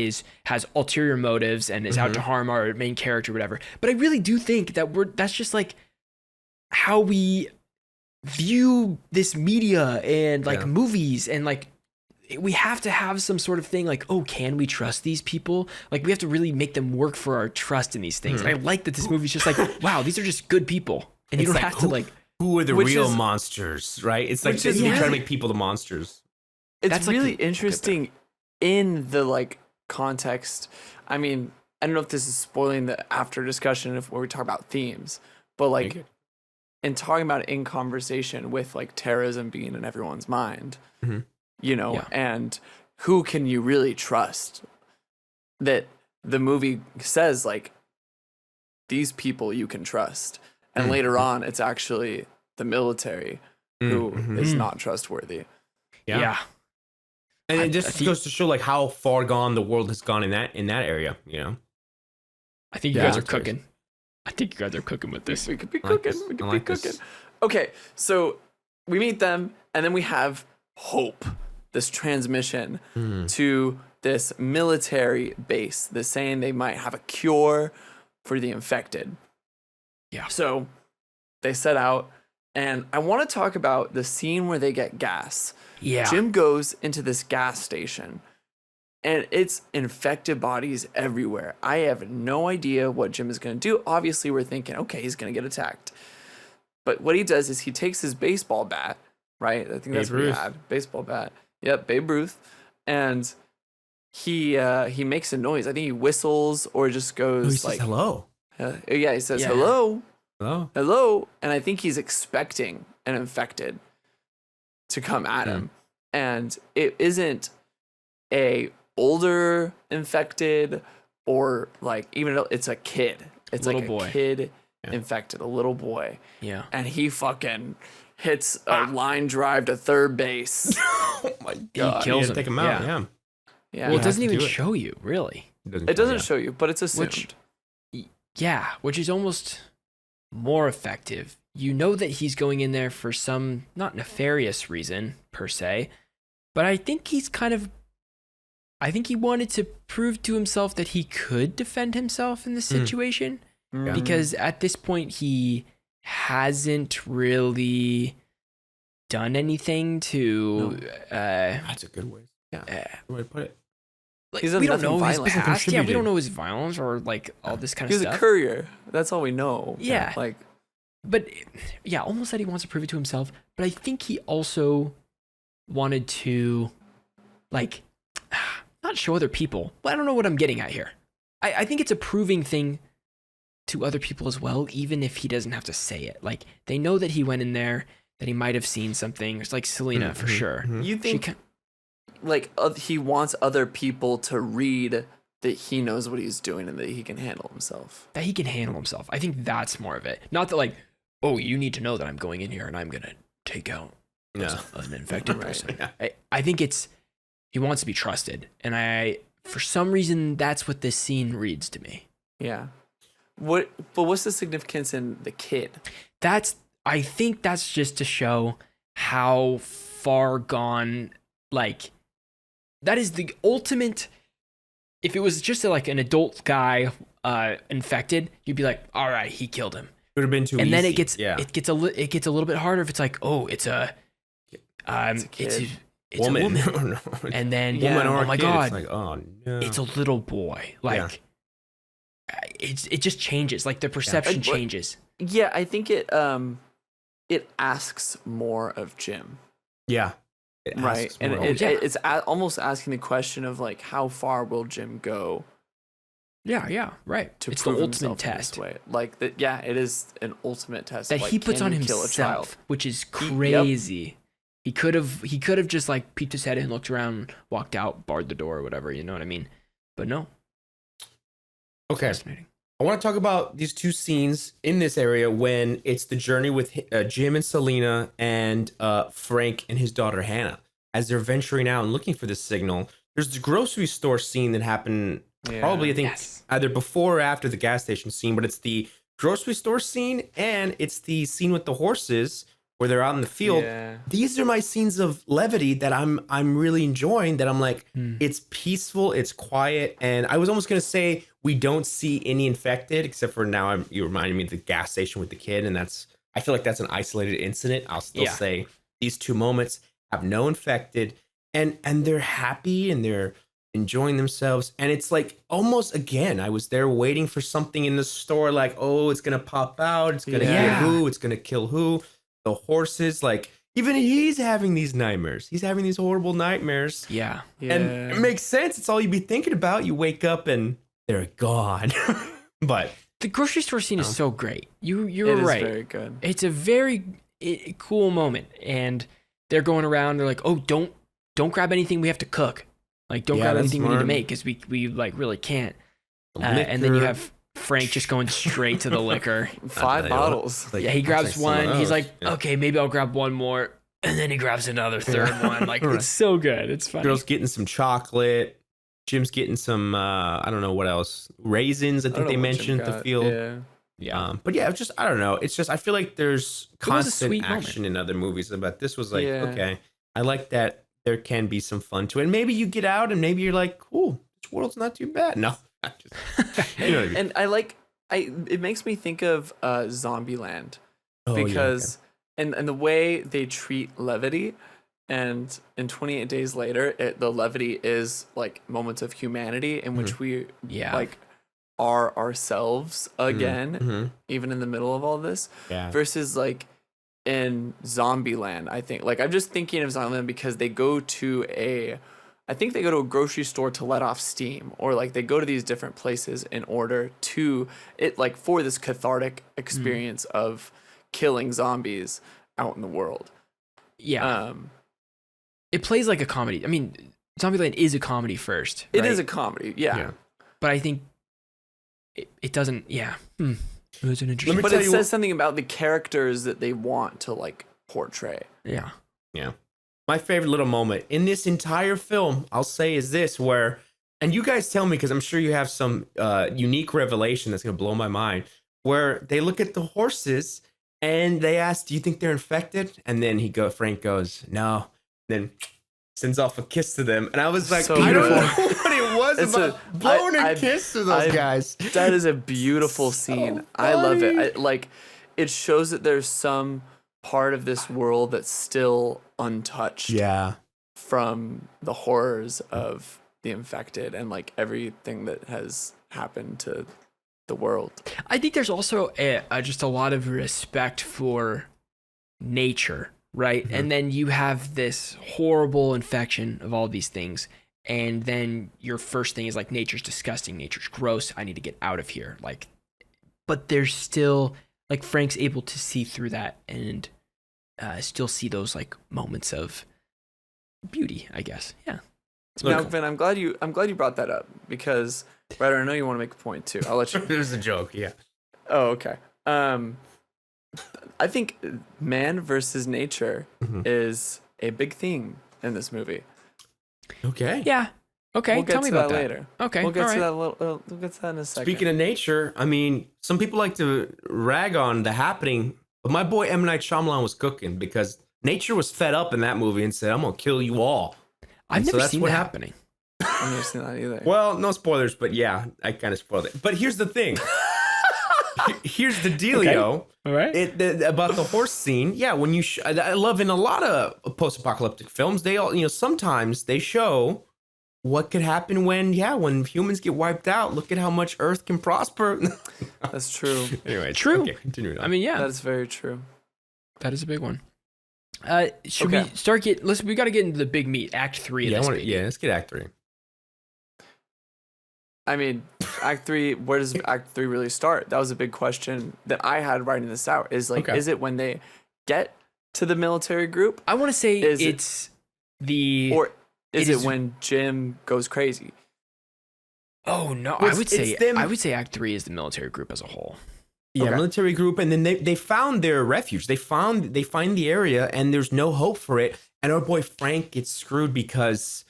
has ulterior motives and is out to harm our main character, whatever. But I really do think that that's just like how we view this media and like movies, and like we have to have some sort of thing like, oh, can we trust these people? Like we have to really make them work for our trust in these things. And I like that this movie's just like, wow, these are just good people. And you don't have to like, who are the real monsters, right? It's like they're trying to make people the monsters. It's really interesting in the like context. I mean, I don't know if this is spoiling the after discussion where we talk about themes, but like in talking about it in conversation with like terrorism being in everyone's mind, you know, and who can you really trust? That the movie says like these people you can trust, and later on it's actually the military who is not trustworthy. Yeah. And it just goes to show like how far gone the world has gone in that area, you know. I think you guys are cooking. I think you guys are cooking with this. We could be cooking. We could be cooking. Okay, so we meet them, and then we have Hope, this transmission to this military base. They're saying they might have a cure for the infected. Yeah. So they set out, and I want to talk about the scene where they get gas. Yeah. Jim goes into this gas station, and it's infected bodies everywhere. I have no idea what Jim is going to do. Obviously, we're thinking, okay, he's going to get attacked. But what he does is he takes his baseball bat, right? I think that's what he had. Baseball bat. Yep, Babe Ruth. And he makes a noise. I think he whistles or just goes he says hello. He says hello. Hello. Hello. And I think he's expecting an infected to come at him. And it isn't a older infected or like even it's a kid. It's like a kid infected, a little boy. Yeah. And he fucking hits a line drive to third base. Oh my god. He kills him. Take him out. Yeah. Well, it doesn't even show you, really. It doesn't show you, but it's assumed. Which is almost more effective. You know that he's going in there for some not nefarious reason per se, but I think he wanted to prove to himself that he could defend himself in this situation, because at this point he hasn't really done anything to. That's a good way. Yeah. Good way to put it. Like, He's we don't know his hasn't past. Yeah, we contributed. don't know his violence or like all this kind of He's stuff. a courier. That's all we know. Yeah. Like, but yeah, almost that he wants to prove it to himself. But I think he also wanted to, like, not show other people. Well, I don't know what I'm getting at here. I think it's a proving thing to other people as well, even if he doesn't have to say it. Like, they know that he went in there, that he might have seen something. It's like Selena for sure. you think he wants other people to read that he knows what he's doing and that he can handle himself. That he can handle himself. I think that's more of it. Not that like, oh, you need to know that I'm going in here and I'm going to take out an infected person. I think he wants to be trusted. And for some reason, that's what this scene reads to me. Yeah. But what's the significance in the kid? I think that's just to show how far gone, like, that is the ultimate. If it was just like an adult guy infected, you'd be like, all right, he killed him. It would have been too easy. And then it gets a little bit harder if it's like, oh, it's a woman. And then oh my god, it's like, oh no, it's a little boy. Like it just changes. Like the perception changes. Yeah, I think it asks more of Jim. Yeah. Right, and it's almost asking the question of like, how far will Jim go? Yeah, right. It's the ultimate test. Way. Like that, it is an ultimate test that he puts on himself, which is crazy. He could have just like peeped his head in, looked around, walked out, barred the door or whatever, you know what I mean? But no. Okay. Fascinating. I want to talk about these two scenes in this area when it's the journey with Jim and Selena and Frank and his daughter Hannah as they're venturing out and looking for this signal. There's the grocery store scene that happened probably, I think, either before or after the gas station scene, but it's the grocery store scene and it's the scene with the horses where they're out in the field. Yeah. These are my scenes of levity that I'm really enjoying, that I'm like, it's peaceful, it's quiet. And I was almost going to say we don't see any infected, except for now you reminded me of the gas station with the kid. And I feel like that's an isolated incident. I'll still say these two moments have no infected, and they're happy and they're enjoying themselves. And it's like almost, again, I was there waiting for something in the store, like, oh, it's going to pop out. It's going to kill who? It's going to kill who? The horses, like, even he's having these nightmares. He's having these horrible nightmares. Yeah. And it makes sense. It's all you'd be thinking about. You wake up and they're gone. But the grocery store scene is so great. You're right. It is very good. It's a very cool moment. And they're going around. They're like, oh, don't grab anything we have to cook. Like, don't grab anything we need to make because we like really can't. And then you have Frank just going straight to the liquor. 5 bottles. Like, he grabs one. He's like, okay, maybe I'll grab one more. And then he grabs another third one. Like, it's so good. It's funny. Girl's getting some chocolate. Jim's getting some, I don't know what else. Raisins, I think they mentioned at the field. Yeah. But yeah, it's just, I don't know. It's just, I feel like there's constant action in other movies. But this was like, okay, I like that there can be some fun to it. And maybe you get out and maybe you're like, cool, this world's not too bad. No. You know what I mean? And I like, it makes me think of Zombieland because and the way they treat levity, and in 28 Days Later, the levity is like moments of humanity in which we like are ourselves again, even in the middle of all this, versus like in Zombieland. I think, like, I'm just thinking of Zombieland because they go to a grocery store to let off steam, or like they go to these different places in order to for this cathartic experience of killing zombies out in the world. Yeah. It plays like a comedy. I mean, Zombieland is a comedy first. It right? is a comedy, yeah. But I think it doesn't. Yeah. It was an interesting. But it says something about the characters that they want to like portray. Yeah. Yeah. My favorite little moment in this entire film, I'll say, is this where, and you guys tell me because I'm sure you have some unique revelation that's going to blow my mind, where they look at the horses and they ask, do you think they're infected? And then Frank goes, no. And then sends off a kiss to them. And I was like, I don't know what it was about blowing a kiss to those guys. That is a beautiful scene. So I love it. It shows that there's some part of this world that's still untouched from the horrors of the infected and like everything that has happened to the world. I think there's also just a lot of respect for nature, right? And then you have this horrible infection of all these things, and then your first thing is like, nature's disgusting, nature's gross, I need to get out of here. Like, but there's still, like, Frank's able to see through that and still see those like moments of beauty, I guess. Yeah. Now, Vin, I'm glad you brought that up because, Ryder, I know you want to make a point too. I'll let you. It was a joke, yeah. Oh, okay. I think man versus nature is a big theme in this movie. Okay. Yeah. Okay. We'll get Tell me to about that that later. Okay. We'll get all to right. that. We'll get to that in a second. Speaking of nature, I mean, some people like to rag on The Happening, but my boy M. Night Shyamalan was cooking because nature was fed up in that movie and said, I'm going to kill you all. I've never seen that happening. I've never seen that either. Well, no spoilers, but yeah, I kind of spoiled it. But here's the thing. Here's the dealio. All right. About the horse scene. Yeah, when you I love in a lot of post-apocalyptic films, they all, sometimes they show what could happen when humans get wiped out. Look at how much Earth can prosper. That's true. Anyway, true. Okay, continue. I mean, yeah, That's very true. that is a big one. Should we start we got to get into the big meat, Act 3 of this. Let's get Act 3. I mean, Act 3, where does Act 3 really start? That was a big question that I had writing this out. Is like, is it when they get to the military group? I want to say Is it's the Or is It it is- when Jim goes crazy? Oh no, Well, I would it's say them- I would say Act 3 is the military group as a whole. Yeah, Okay. military group, and then they found their refuge. They find the area, and there's no hope for it. And our boy Frank gets screwed because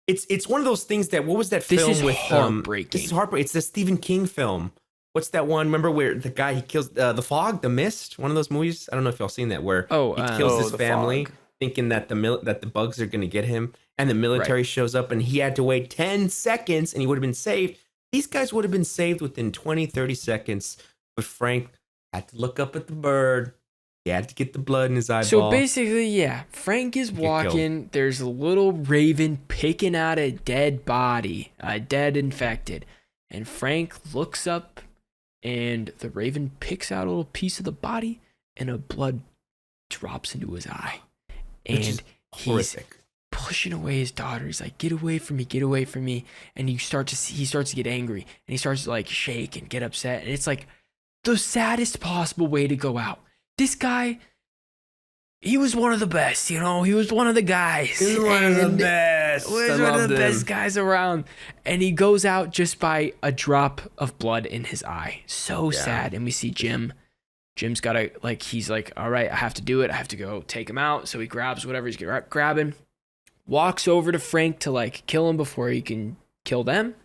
it's one of those things that what was that This film is with heartbreaking. This is heartbreaking. It's the Stephen King film. What's that one? Remember where the guy he kills the fog, the mist? One of those movies. I don't know if y'all seen that where he kills his The family, Fog. thinking that the bugs are gonna get him, and the military shows up, and he had to wait 10 seconds, and he would have been saved. These guys would have been saved within 20, 30 seconds, but Frank had to look up at the bird. He had to get the blood in his eyeball. So basically, yeah, Frank is killed. walking. There's a little raven picking out a dead body, a dead infected. And Frank looks up, and the raven picks out a little piece of the body, and a blood drops into his eye. Which is And he's horrific. pushing away his daughter. He's like, get away from me, get away from me. And he starts to get angry, and he starts to like shake and get upset. And it's like the saddest possible way to go out. This guy, he was one of the best, you know. He was one of the guys. He was one of the And best. He was I one of loved the him. best guys around. And he goes out just by a drop of blood in his eye. So Yeah. sad. And we see Jim. Jim's got to, like, he's like, all right, I have to do it. I have to go take him out. So he grabs whatever he's grabbing, walks over to Frank to, like, kill him before he can kill them.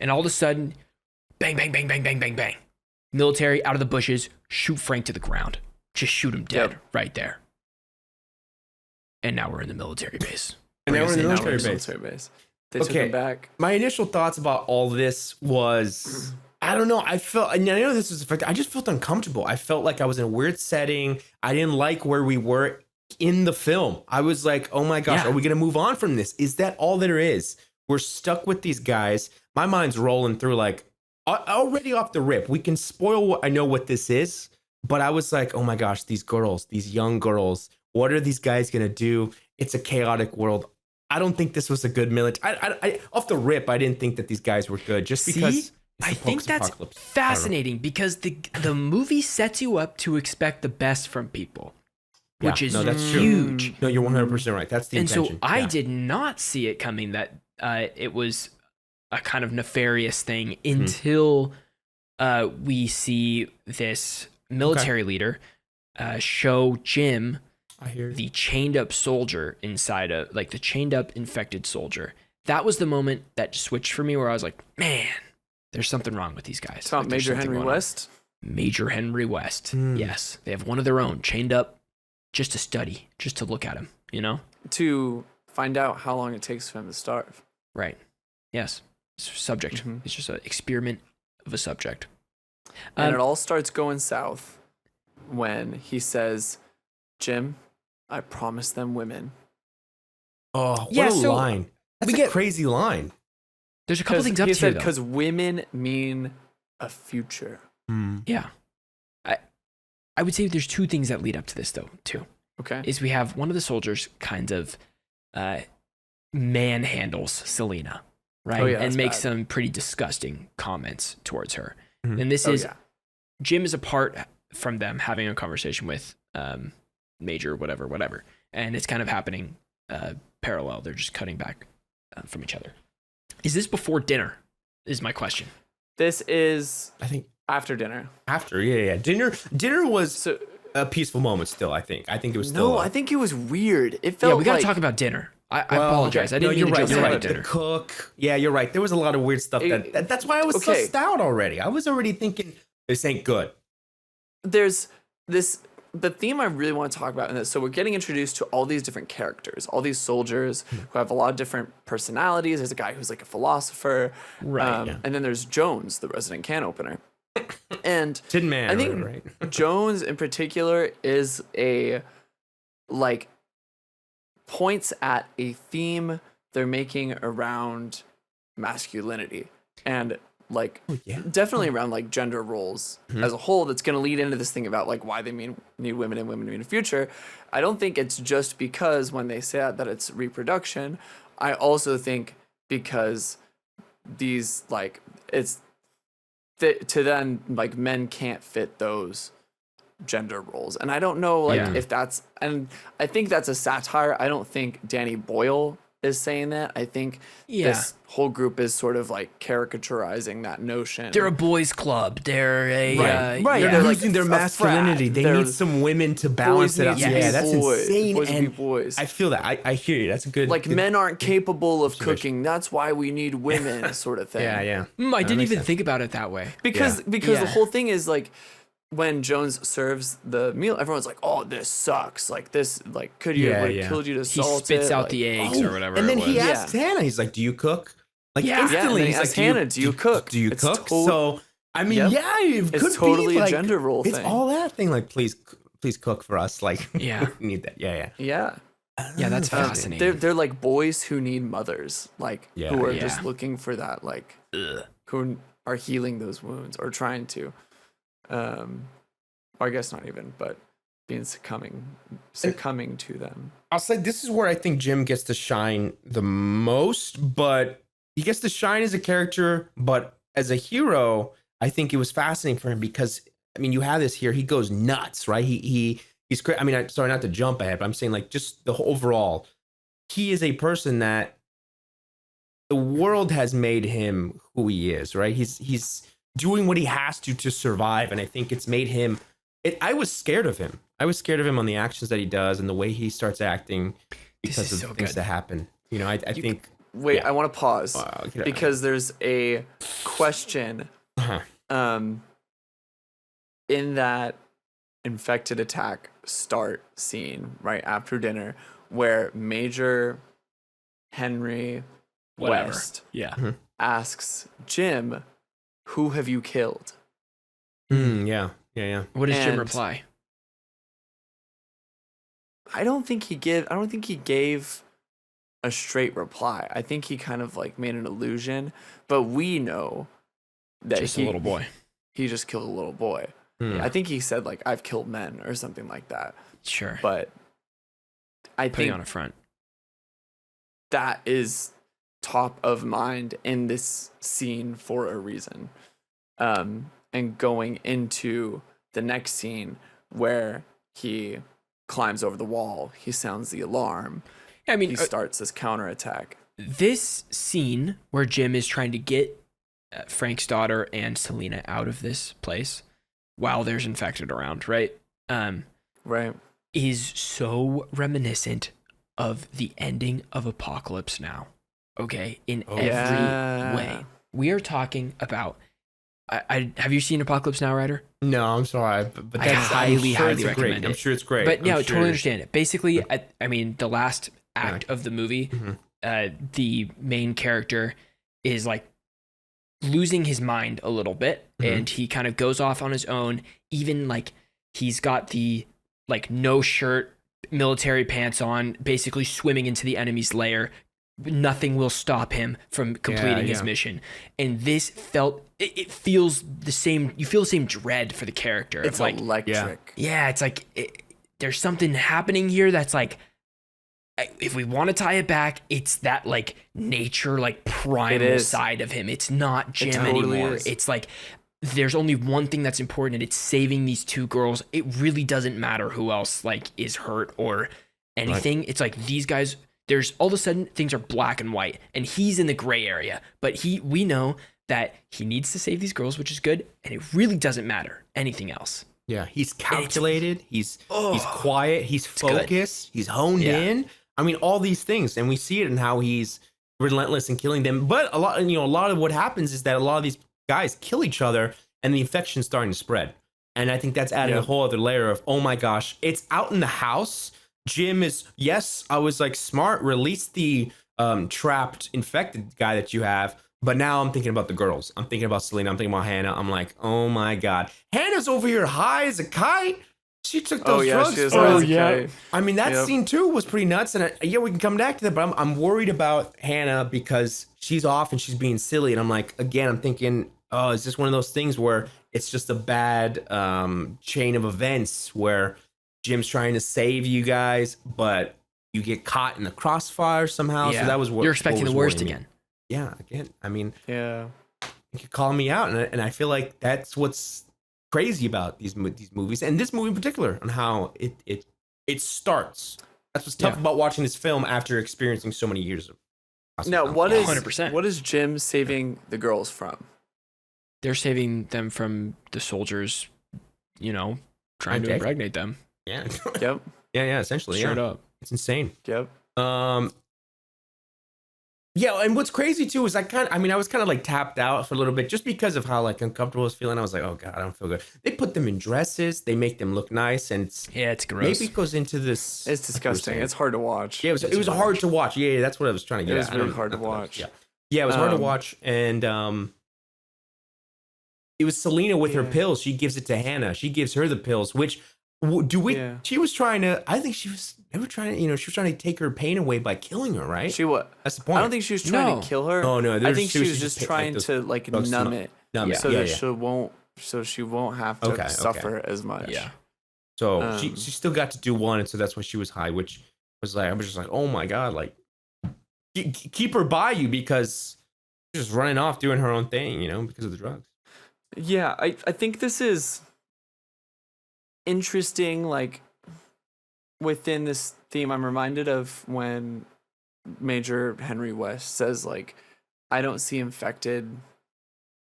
And all of a sudden, bang, bang, bang, bang, bang, bang, bang. Military out of the bushes, shoot Frank to the ground. Just shoot him dead right there. And now we're in the military base. And now we're in the Now military we're in base. military base. They took him back. My initial thoughts about all this was, I don't know. I felt, and I know this was effective. I just felt uncomfortable. I felt like I was in a weird setting. I didn't like where we were in the film. I was like, oh my gosh, Yeah. are we going to move on from this? Is that all there is? We're stuck with these guys. My mind's rolling through like, already off the rip. We can spoil what I know what this is, but I was like, oh my gosh, these girls, these young girls, what are these guys going to do? It's a chaotic world. I don't think this was a good military. I off the rip, I didn't think that these guys were good just because. See? I think that's post-apocalypse. fascinating because the movie sets you up to expect the best from people, Yeah, which is no, that's true. huge. No, you're 100% right. That's the And intention. so I Yeah. did not see it coming that it was a kind of nefarious thing until we see this military leader show Jim I hear you. the chained up soldier inside of, like, the chained up infected soldier. That was the moment that switched for me where I was like, man, there's something wrong with these guys. It's not Like, there's Major something Henry going on. West. Major Henry West. Hmm. Yes. They have one of their own chained up just to study, just to look at him, you know? To find out how long it takes for him to starve. Right. Yes. It's a subject. Mhm. It's just an experiment of a subject. And it all starts going south when he says, Jim, I promised them women. Oh, what Yeah, a so line. That's we a get- crazy line. There's a couple things up he to said, though. because women mean a future. Yeah. I would say there's two things that lead up to this though, too. Okay. Is we have one of the soldiers kind of manhandles Selena, right? Oh, yeah, and that's makes bad. some pretty disgusting comments towards her. Mhm. And this Oh, is yeah. Jim is apart from them having a conversation with Major, whatever. And it's kind of happening parallel. They're just cutting back from each other. Is this before dinner? Is my question. This is I think after dinner. after, yeah. Dinner was So a peaceful moment still, I think. I think it was still. no, I think it was weird. It felt Yeah, we got to like talk about dinner. I Well, apologize. I didn't mean you're to right. jump You're into right. dinner. The cook. Yeah, you're right. There was a lot of weird stuff that's why I was okay. sussed out already. I was already thinking this ain't good. there's this the theme I really want to talk about in this. So we're getting introduced to all these different characters, all these soldiers who have a lot of different personalities. There's a guy who's like a philosopher, Right, yeah. And then there's Jones, the resident can opener, and Tin Man. I think right? Jones in particular is a like points at a theme they're making around masculinity and like yeah. definitely around like gender roles as a whole that's going to lead into this thing about like why they need women and women in the future. I don't think it's just because when they say that it's reproduction. I also think because these like it's to then like men can't fit those gender roles. And I don't know like Yeah. if that's, and I think that's a satire. I don't think Danny Boyle is saying that. I think this whole group is sort of like caricaturizing that notion. They're a boys club. They're a Right. They're They're like losing their a masculinity. frat. They They're need some women to balance it out. boys need to Yeah, be that's boys. insane. Boys need to And be boys. I feel that. I hear you. That's a good. Like good, men aren't capable of cooking. That's why we need women, sort of thing. Yeah. I didn't makes even sense. think about it that way. Because Yeah. the whole thing is like when Jones serves the meal, everyone's like, "Oh, this sucks. Like this, like could you have killed you to He salt spits it?" out Like, the eggs or whatever. And then it was. he asks Hannah. He's like, "Do you cook?" Like instantly, and then he he's asks like, Hannah, "Do you cook?" Do you It's cook? tot- So I mean, Yep. it It's could totally be a like, gender role it's thing. all that thing. Like, please cook for us. Like, Yeah. we need that. Yeah. Yeah. Yeah, that's Um, fascinating. They're like boys who need mothers, like Yeah. who are Yeah. just looking for that, like who are healing those wounds or trying to. Or I guess not even, but being succumbing to them. I'll say this is where I think Jim gets to shine the most, but he gets to shine as a character, but as a hero, I think it was fascinating for him because I mean, you have this here. He goes nuts, right? He's great. I mean, I'm sorry not to jump ahead, but I'm saying like just the whole overall, he is a person that the world has made him who he is, right? He's doing what he has to survive, and I think it's made him. I was scared of him. I was scared of him on the actions that he does and the way he starts acting because of so things good. that happen. You know, I think. Wait, Yeah. I want to pause Okay. because there's a question Uh-huh. in that infected attack start scene right after dinner where Major Henry Whatever. West Yeah. asks Jim, "Who have you killed?" Yeah. What does Jim And- reply? I don't think he gave a straight reply. I think he kind of like made an illusion, but we know that Just a little boy. he just killed a little boy. Hmm. I think he said like I've killed men or something like that. Sure. But I Putting think on a front. that is top of mind in this scene for a reason. And going into the next scene where he climbs over the wall, he sounds the alarm. I mean, He starts this counterattack. this scene where Jim is trying to get Frank's daughter and Selena out of this place while there's infected around, right? Right. Is so reminiscent of the ending of Apocalypse Now. Okay, in every Yeah. way. We are talking about. I have you seen Apocalypse Now, Ryder? No, I'm sorry, but I that's highly, it's highly great. recommend I'm it. sure it's great. But yeah, I I'm totally sure- understand it. Basically, I mean, the last act of the movie, the main character is like losing his mind a little bit, and he kind of goes off on his own. Even like he's got the like no shirt, military pants on, basically swimming into the enemy's lair. Nothing will stop him from completing his mission. And this it feels the same. You feel the same dread for the character. It's of like, electric. yeah, it's like there's something happening here that's like, if we want to tie it back, it's that like nature, like primal is. side of him. It's not Jim totally anymore. is. It's like there's only one thing that's important, and it's saving these two girls. It really doesn't matter who else like is hurt or anything. It's like these guys. There's all of a sudden things are black and white, and he's in the gray area. But we know that he needs to save these girls, which is good, and it really doesn't matter anything else. Yeah, he's calculated. He's quiet. He's good. focused. He's honed in. I mean, all these things, and we see it in how he's relentless in killing them. But a lot of what happens is that a lot of these guys kill each other, and the infection's starting to spread. And I think that's adding a whole other layer of, oh my gosh, it's out in the house. Jim is, yes, I was like smart, release the trapped infected guy that you have. But now I'm thinking about the girls. I'm thinking about Selena. I'm thinking about Hannah. I'm like, oh my God. Hannah's over here high as a kite. She took those drugs. She was for- high as a kite. I mean, that scene too was pretty nuts. And we can come back to that, but I'm worried about Hannah because she's off and she's being silly. And I'm like, again, I'm thinking, oh, is this one of those things where it's just a bad chain of events where Jim's trying to save you guys, but you get caught in the crossfire somehow. Yeah. So that was what You're expecting what the was worst worrying me. again. Yeah, again, I mean, Yeah. you could call me out, and I feel like that's what's crazy about these movies, and this movie in particular, on how it starts. That's what's tough about watching this film after experiencing so many years of. Now, what is 100%. What is Jim saving the girls from? They're saving them from the soldiers, trying to impregnate them. Yeah. Yep. Yeah. Essentially, Straight up. It's insane. Yep. Yeah, and what's crazy too is I was kind of like tapped out for a little bit just because of how like uncomfortable I was feeling. I was like, oh God, I don't feel good. They put them in dresses, they make them look nice, and it's gross. Maybe it goes into this. It's disgusting. It's hard to watch. Yeah, it was hard to watch. Yeah, that's what I was trying to get at. It was really hard to watch. Yeah, it was hard to watch, and it was Selena with her pills. She gives it to Hannah. She gives her the pills, which she was trying to. I think she was. They were trying to. She was trying to take her pain away by killing her. Right? She what? That's the point. I don't think she was trying to kill her. Oh no! I think she was just trying to like numb it, so that she won't have to suffer as much. Yeah. So she still got to do one, and so that's why she was high. Which was like, I was just like, oh my God, like keep her by you because she's just running off doing her own thing, because of the drugs. Yeah, I think this is interesting, like within this theme. I'm reminded of when Major Henry West says, like, I don't see infected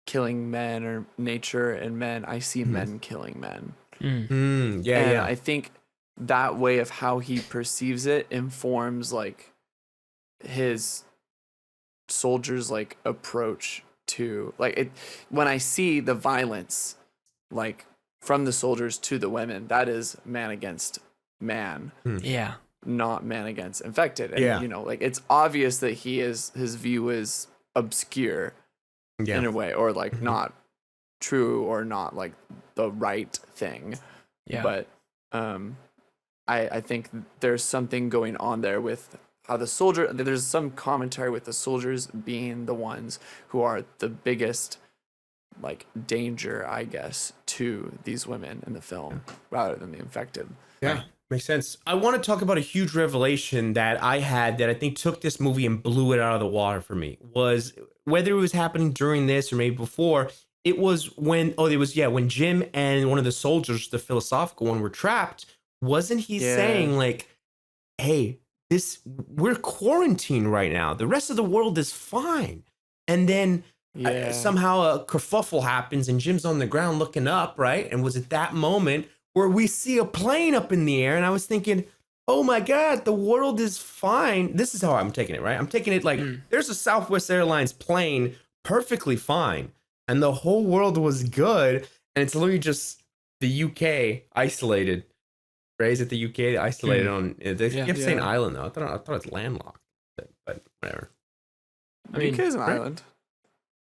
killing men or nature and men. I see men killing men. Yeah. I think that way of how he perceives it informs like his soldiers' like approach to like it. When I see the violence, like from the soldiers to the women, that is man against man. Yeah. Not man against infected. And like it's obvious that his view is obscure in a way, or like not true, or not like the right thing. Yeah. But I think there's something going on there with how there's some commentary with the soldiers being the ones who are the biggest like danger, I guess, to these women in the film rather than the infected. Yeah. Right. Makes sense. I want to talk about a huge revelation that I had that I think took this movie and blew it out of the water for me. Was whether it was happening during this or maybe before, it was when Jim and one of the soldiers, the philosophical one, were trapped. Wasn't he saying like, hey, we're quarantined right now. The rest of the world is fine. And then somehow a kerfuffle happens and Jim's on the ground looking up, right? And was it that moment where we see a plane up in the air, and I was thinking, oh my God, the world is fine. This is how I'm taking it, right? I'm taking it like there's a Southwest Airlines plane perfectly fine, and the whole world was good, and it's literally just the UK isolated. Right? Is it the UK isolated on? They kept saying island though. I thought it's landlocked, but whatever. I mean, UK is an island.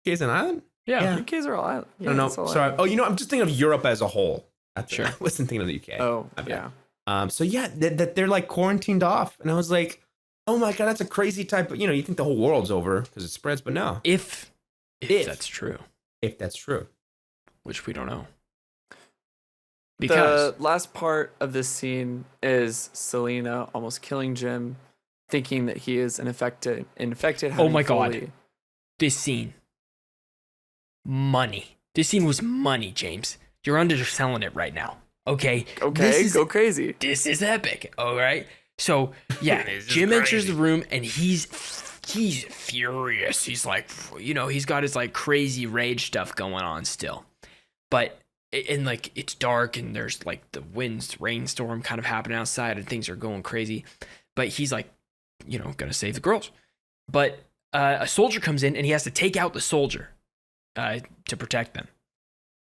UK is an island? Yeah. UK's are all island. Yeah, no, sorry. Oh, I'm just thinking of Europe as a whole. Sure. I wasn't thinking of the UK. Oh, yeah. So that they're like quarantined off, and I was like, oh my God, that's a crazy type of. You think the whole world's over because it spreads, but no. If that's true. If that's true, which we don't know. Because the last part of this scene is Selena almost killing Jim, thinking that he is infected. Oh my God, this scene. Money. This scene was money, James. You're underselling it right now. Okay. Okay, go crazy. This is epic. All right. So Jim enters the room and he's furious. He's like, he's got his like crazy rage stuff going on still. But like it's dark and there's like the rainstorm kind of happening outside and things are going crazy. But he's like, gonna save the girls. But a soldier comes in and he has to take out the soldier to protect them.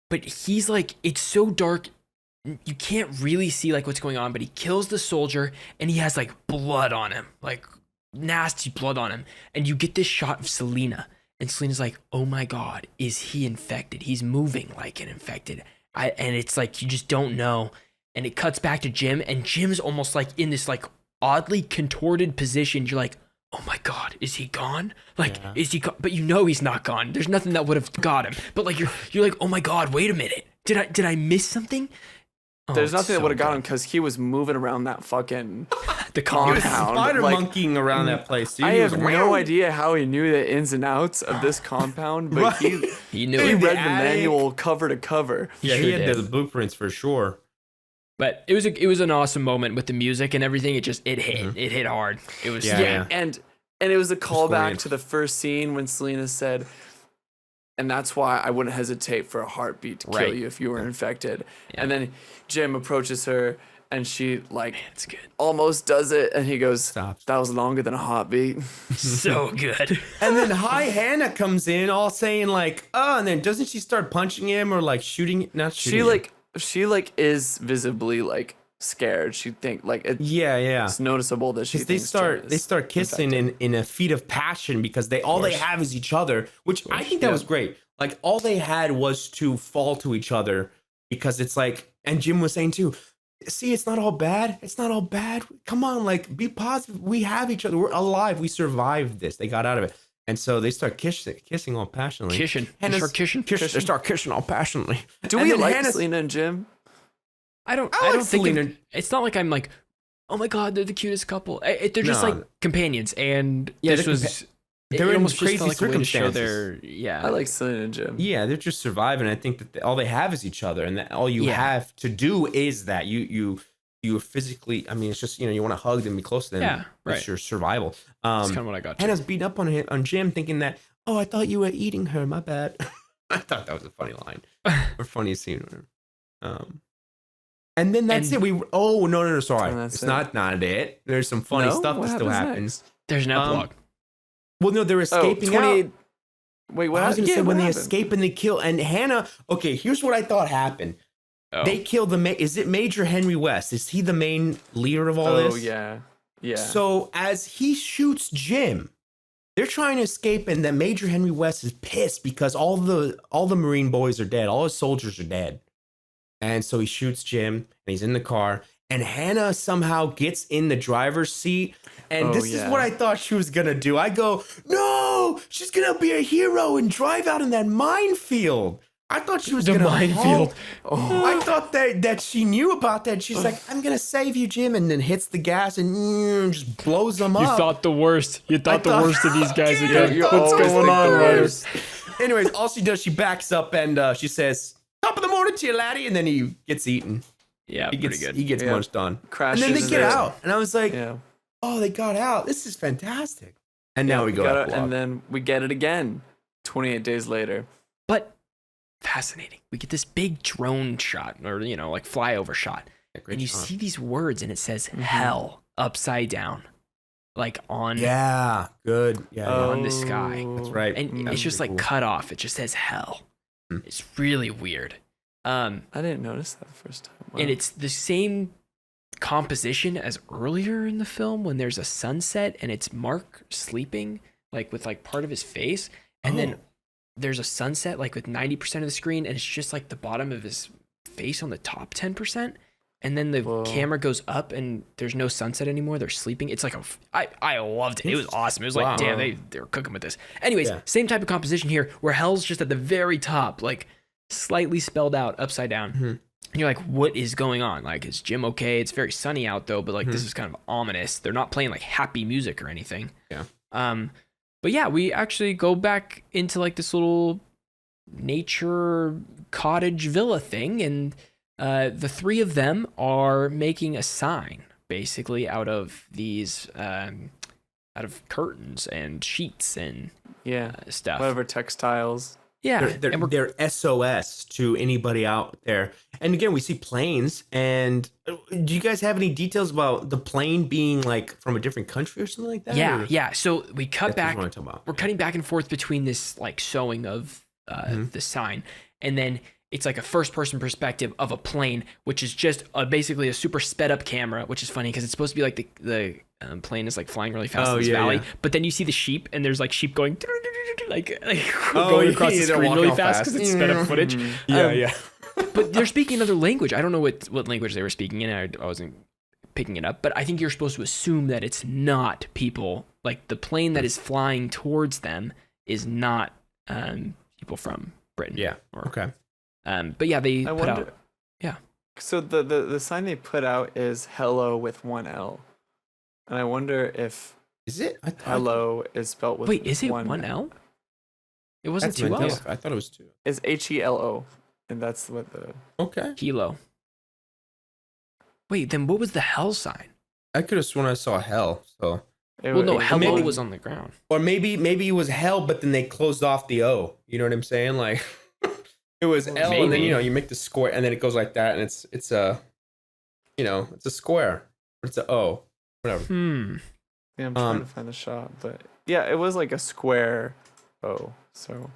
But he's like, it's so dark, you can't really see like what's going on, but he kills the soldier and he has like blood on him, like nasty blood on him. And you get this shot of Selena, and Selena's like, oh my God, is he infected? He's moving like an infected. And it's like, you just don't know. And it cuts back to Jim, and Jim's almost like in this like oddly contorted position. You're like, oh my God, is he gone? Like, is he gone? But he's not gone. There's nothing that would have got him. But like, you're like, oh my God, wait a minute. Did I miss something? There's nothing that would have got him good. because he was moving around that fucking The He was compound. spider Like, monkeying around that place, dude. I He was have like, no "Wow." idea how he knew the ins and outs of this compound, but Right. He knew he it. read the attic. manual cover to cover. Yeah, Sure he had did. the blueprints for sure. But it was an awesome moment with the music and everything. It hit hard. It was Yeah. And it was a callback Brilliant. to the first scene when Selena said, and that's why I wouldn't hesitate for a heartbeat to kill Right. you if you were infected. Yeah. And then Jim approaches her and she like it's good. almost does it and he goes, Stops. that was longer than a heartbeat. So good. And then Hi Hannah comes in all saying like, oh, and then doesn't she start punching him or like shooting? Not shooting. She is visibly like scared. She think like it's Yeah. noticeable that she Because they start kissing in a feat of passion because they have is each other, which I think that was great. Like all they had was to fall to each other because it's like, and Jim was saying too, see, it's not all bad. It's not all bad. Come on, like be positive. We have each other. We're alive. We survived this. They got out of it. And so they start kissing all passionately. Kissing. They Hannah's- start kissing. They start kissing all passionately. Do And we then like Hannah's- Selena and Jim? I don't like think Selena. it's not like I'm like, oh my god, they're the cutest couple. They're just No. like companions, and Yeah, this they're was they're it in almost just crazy felt like a way to show circumstances. their I like Selena and Jim. Yeah, they're just surviving. I think that all they have is each other, and that all you Yeah. have to do is that you physically. I mean, it's just you want to hug them, be close to them. Yeah, That's right. your survival. That's kind of what I got. Hannah's beating up on Jim, thinking that I thought you were eating her. My bad. I thought that was a funny line or funny scene. Whatever. And then that's And- it. No, sorry, And that's it's it. not it. There's some funny No? stuff What that still happens happens. next? There's an epilogue. Well, no, they're escaping out. Wait, what I was happened? gonna say when what they happened? escape and they kill and Hannah. Okay, here's what I thought happened. Oh. They kill is it Major Henry West? Is he the main leader of all Oh this? yeah. So as he shoots Jim, they're trying to escape, and then Major Henry West is pissed because all the Marine boys are dead, all his soldiers are dead, and so he shoots Jim, and he's in the car, and Hannah somehow gets in the driver's seat, and this is what I thought she was gonna do. I go, no, she's gonna be a hero and drive out in that minefield. I thought she was The gonna minefield. I thought that she knew about that. She's like, I'm gonna save you, Jim, and then hits the gas and just blows them You up. thought the worst. You thought the thought- worst of these guys Dude, again. you What's always going think on, the Ryder? worst. Anyways, all she does, she backs up and she says, "Top of the morning to you, laddie," and then he gets eaten. Yeah, He pretty gets good. he gets Yeah. munched on. Crashes And then they in get there. out, and I was like, Yeah. "Oh, they got out. This is fantastic." And now we go. Got it, epilogue. and then we get it again 28 days later. But fascinating. We get this big drone shot, or like flyover shot, Yeah, great and you shot. see these words, and it says "hell" upside down, like on Yeah, good. Yeah, on the sky. that's right. And That's it's just pretty like cool. cut off. It just says "hell." Hmm. It's really weird. I didn't notice that the first time. Wow. And it's the same composition as earlier in the film when there's a sunset and it's Mark sleeping like with like part of his face, and then there's a sunset like with 90% of the screen, and it's just like the bottom of his face on the top 10%, and then the Whoa. camera goes up and there's no sunset anymore. They're sleeping. It's like I loved it. It was awesome. It was like, Wow. damn, they were cooking with this. Anyways, Yeah. same type of composition here where hell's just at the very top, like slightly spelled out upside down. Mhm. And you're like, what is going on? Like, is Jim okay? It's very sunny out though, but like this is kind of ominous. They're not playing like happy music or anything. Yeah. But yeah, we actually go back into like this little nature cottage villa thing, and the three of them are making a sign basically out of these out of curtains and sheets and stuff. whatever textiles. Yeah, and we're They're SOS to anybody out there. And again, we see planes. And do you guys have any details about the plane being like from a different country or something like that? yeah, Or- yeah. So we cut That's back. what I'm talking about. We're cutting back and forth between this like sewing of the sign, and then it's like a first-person perspective of a plane, which is just basically a super sped-up camera, which is funny because it's supposed to be like the plane is like flying really fast in this valley, but then you see the sheep, and there's like sheep going like going across the they're screen walking really all fast because it's sped up footage. Yeah. But they're speaking another language. I don't know what language they were speaking in. I wasn't picking it up, but I think you're supposed to assume that it's not people. Like the plane that is flying towards them is not people from Britain. Yeah. Or, Okay. But yeah, they I put wonder. out. Yeah. So the sign they put out is hello with one L. And I wonder if Is it? hello is spelled with Wait, is it one L? It wasn't two L's. I thought it was two. It's HELO. And that's what the Okay. Kilo. Wait, then what was the hell sign? I could have sworn I saw hell. So, Well, no, hello maybe- was on the ground. or maybe it was hell, but then they closed off the O. You know what I'm saying? Like it was L, and then Maybe. you make the square, and then it goes like that, and it's a, it's a square. It's a O. Whatever. Yeah, I'm trying to find the shot, but yeah, it was like a square O. So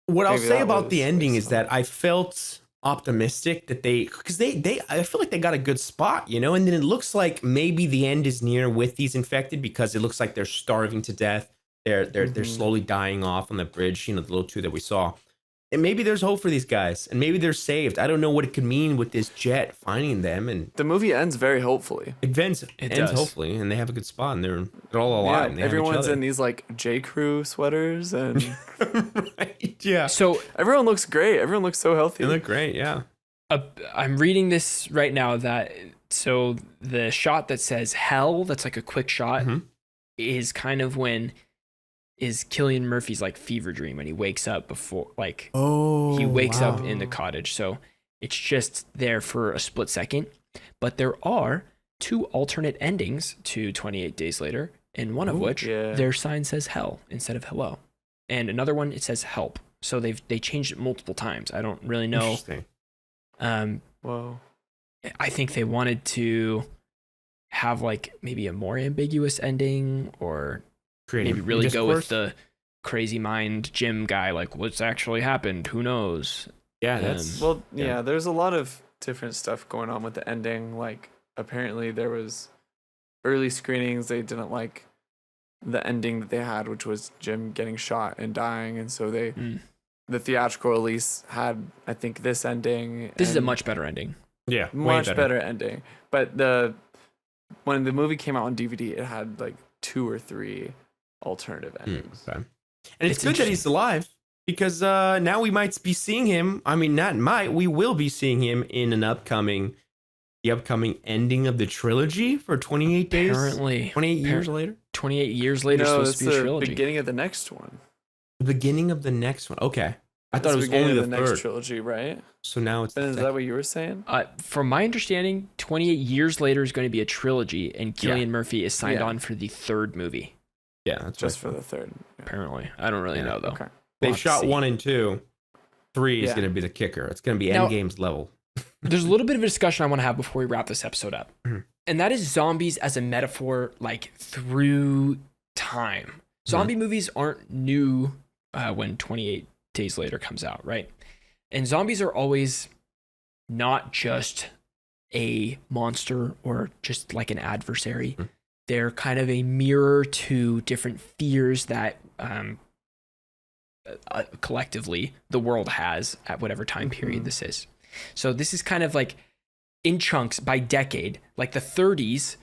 What I'll maybe say that about the was ending is some- that I felt optimistic that because I feel like they got a good spot, and then it looks like maybe the end is near with these infected, because it looks like they're starving to death. They're slowly dying off on the bridge, the little two that we saw. And maybe there's hope for these guys, and maybe they're saved. I don't know what it could mean with this jet finding them, and the movie ends very hopefully. it ends does. hopefully, and they have a good spot, and they're all alive. and they Yeah, have each everyone's other. in these like J. Crew sweaters, and Right, yeah. So everyone looks great. Everyone looks so healthy. They look great, yeah. I'm reading this right now so the shot that says hell, that's like a quick shot, is kind of is Cillian Murphy's like fever dream when he wakes up before, like, he wakes up in the cottage. So it's just there for a split second, but there are 2 alternate endings to 28 Days Later, and one of which their sign says hell instead of hello, and another one it says help. So they changed it multiple times. I don't really know. Interesting. Whoa. I think they wanted to have like maybe a more ambiguous ending, or maybe really go with the crazy mind Jim guy, like what's actually happened, who knows. Yeah, that's there's a lot of different stuff going on with the ending. Like apparently there was early screenings, they didn't like the ending that they had, which was Jim getting shot and dying, and so the theatrical release had, I think, this ending. This is a much better ending. Yeah, much better ending. But when the movie came out on DVD, it had like 2 or 3 alternative endings. Okay. And it's good that he's alive, because now we might be seeing him. I mean, we will be seeing him in the upcoming ending of the trilogy for 28 days. Apparently, 28 years later. 28 years later, No, supposed it's to be a the trilogy. beginning of the next one. The beginning of the next one. Okay, I thought it It's was beginning only of the next third. trilogy, right? So now it's. Ben, is that what you were saying? From my understanding, 28 years later is going to be a trilogy, and Cillian Murphy is signed on for the 3rd movie. Yeah, that's Just for the 3rd. Yeah. Apparently, I don't really know though. Okay. They We'll have to shot see. 1 and 2. 3 is Yeah. going to be the kicker. It's going to be Now- Endgame's level. There's a little bit of a discussion I want to have before we wrap this episode up. Mhm. And that is zombies as a metaphor, like through time. Zombie movies aren't new when 28 Days Later comes out, right? And zombies are always not just a monster or just like an adversary. They're kind of a mirror to different fears that collectively the world has at whatever time period this is. So this is kind of like in chunks by decade. Like the 30s,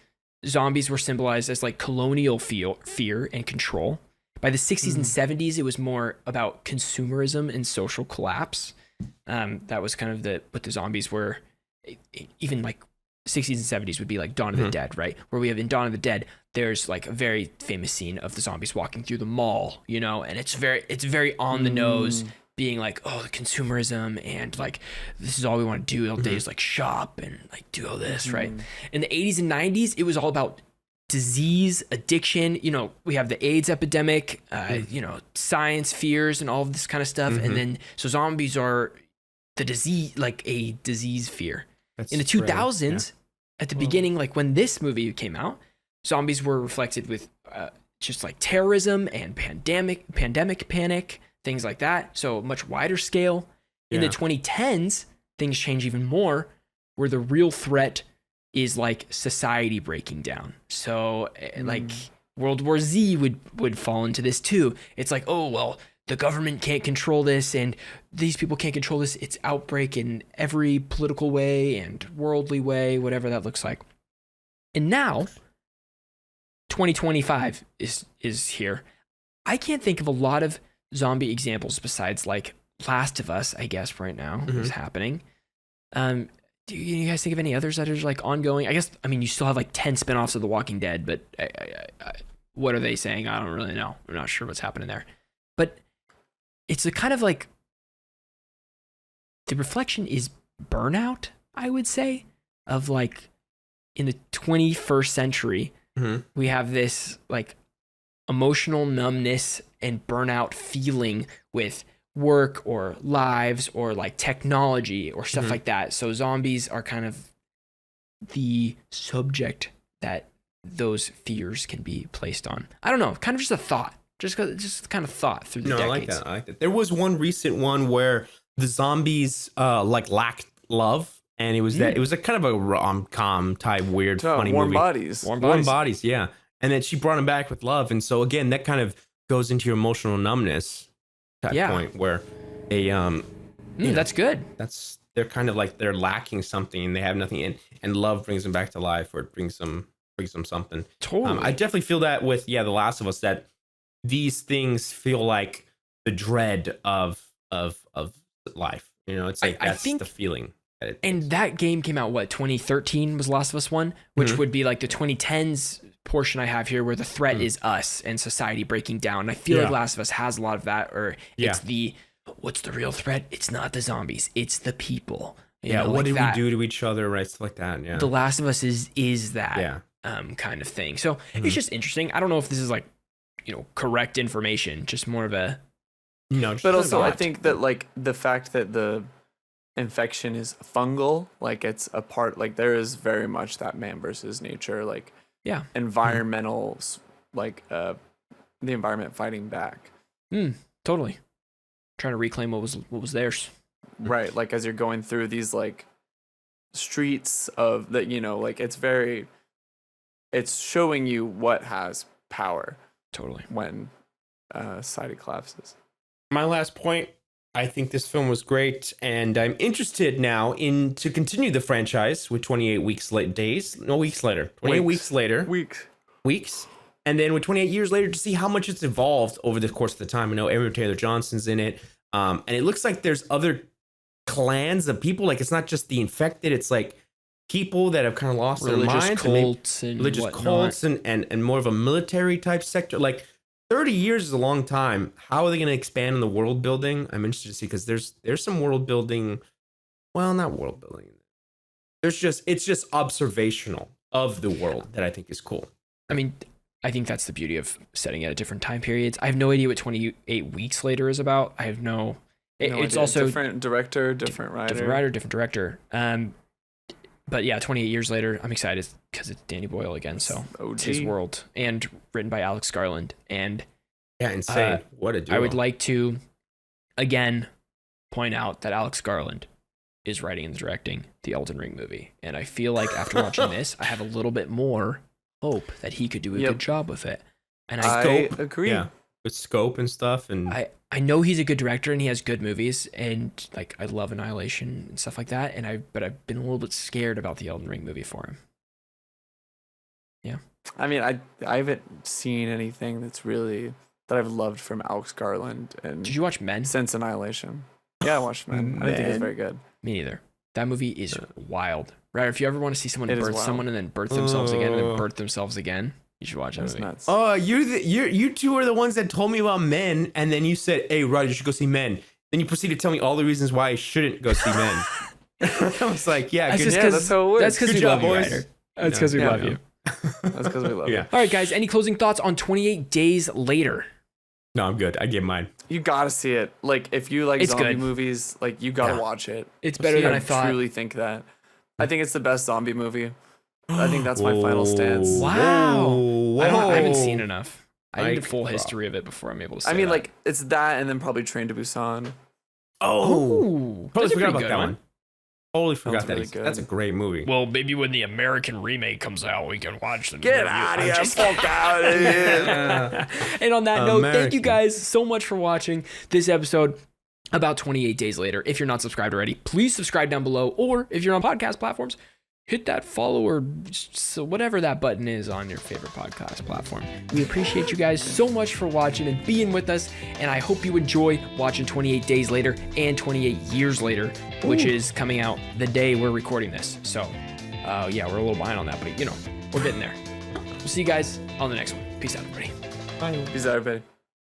zombies were symbolized as like colonial fear and control. By the 60s and 70s, it was more about consumerism and social collapse. That was kind of what the zombies were. Even like 60s and 70s would be like Dawn of the Dead, right? Where we have in Dawn of the Dead, there's like a very famous scene of the zombies walking through the mall, and it's very on the nose, being like, oh, the consumerism, and like this is all we want to do all day is like shop and like do all this, right? In the 80s and 90s, it was all about disease, addiction. We have the AIDS epidemic, science fears and all of this kind of stuff. And then so zombies are the disease, like a disease fear. In the 2000s, at the beginning, like when this movie came out, zombies were reflected with just like terrorism and pandemic panic, things like that. So much wider scale. In the 2010s, things change even more, where the real threat is like society breaking down. So like World War Z would fall into this too. It's like, oh, well, the government can't control this and these people can't control this. It's outbreak in every political way and worldly way, whatever that looks like. And now 2025 is here. I can't think of a lot of zombie examples besides like Last of Us, I guess right now is happening. Do do you guys think of any others that are like ongoing? I guess, I mean, you still have like 10 spinoffs of The Walking Dead, but what are they saying? I don't really know. I'm not sure what's happening there. But it's a kind of like, the reflection is burnout, I would say, of like in the 21st century, we have this like emotional numbness and burnout feeling with work or lives or like technology or stuff like that. So zombies are kind of the subject that those fears can be placed on. I don't know, kind of just a thought, just kind of thought through the decades. I like that. There was one recent one where the zombies like lacked love. And it was that it was a kind of a rom-com type weird funny Warm movie. Warm bodies, yeah. And then she brought him back with love, and so again that kind of goes into your emotional numbness at that point where that's good. They're kind of like they're lacking something and they have nothing, and love brings them back to life, or it brings them something. Totally. I definitely feel that with The Last of Us, that these things feel like the dread of life. You know, it's like that's the feeling. And that game came out, what, 2013 was Last of Us 1, which would be like the 2010s portion I have here where the threat is us and society breaking down. And I feel like Last of Us has a lot of that, or it's what's the real threat? It's not the zombies, it's the people. You know, what like did we do to each other, right? Stuff like that, yeah. The Last of Us is that kind of thing. So it's just interesting. I don't know if this is like, you know, correct information, just more of a... No, but also I think that like the fact that the infection is fungal, like it's a part, like there is very much that man versus nature, like environmental like the environment fighting back. Totally trying to reclaim what was theirs, right? Like as you're going through these like streets of that, you know, like it's showing you what has power totally when society collapses. My last point, I think this film was great, and I'm interested now to continue the franchise with 28 weeks later. 28 weeks later. Weeks. And then with 28 years later to see how much it's evolved over the course of the time. I know Aaron Taylor Johnson's in it. And it looks like there's other clans of people. Like it's not just the infected, it's like people that have kind of lost their minds. Religious cults and more of a military type sector. Like 30 years is a long time. How are they going to expand on the world building? I'm interested to see, because there's some world building. Well, not world building. It's just observational of the world that I think is cool. I mean, I think that's the beauty of setting it at different time periods. I have no idea what 28 weeks later is about. I have no. It's also different director, different writer, different director. But yeah, 28 years later, I'm excited because it's Danny Boyle again. So it's his world, and written by Alex Garland. And insane. What a duo. I would like to, again, point out that Alex Garland is writing and directing the Elden Ring movie. And I feel like after watching this, I have a little bit more hope that he could do a good job with it. And I agree. Yeah, with scope and stuff. And I know he's a good director and he has good movies, and like I love Annihilation and stuff like that. But I've been a little bit scared about the Elden Ring movie for him. Yeah. I mean, I haven't seen anything that I've loved from Alex Garland. And did you watch Men? Since Annihilation. Yeah, I watched Men. I didn't think it was very good. Me neither. That movie is wild. Right? If you ever want to see someone birth someone and then birth themselves again and then birth themselves again, you should watch that movie. Nuts. Oh, you two are the ones that told me about Men, and then you said, "Hey, Rod, you should go see Men." Then you proceeded to tell me all the reasons why I shouldn't go see Men. I was like, "Yeah, that's how it works." That's because we love you, Ryder. That's because we love you. That's because we love you. All right, guys. Any closing thoughts on 28 Days Later? No, I'm good. I give mine. You gotta see it. Like, if you like zombie movies, like you gotta watch it. It's better than I thought. I truly think that. I think it's the best zombie movie. I think that's my final stance. Wow. I haven't seen enough. I need a full history of it before I'm able to say that. like, it's that and then probably Train to Busan. Totally forgot about that one. Totally forgot that. That's a great movie. Well, maybe when the American remake comes out, we can watch them. Get out of here. Fuck out of here. And on that note, thank you guys so much for watching this episode about 28 Days Later. If you're not subscribed already, please subscribe down below. Or if you're on podcast platforms, hit that follow or so whatever that button is on your favorite podcast platform. We appreciate you guys so much for watching and being with us, and I hope you enjoy watching 28 Days Later and 28 Years Later, which is coming out the day we're recording this. So, yeah, we're a little behind on that, but we're getting there. We'll see you guys on the next one. Peace out, everybody. Bye. Peace out, everybody.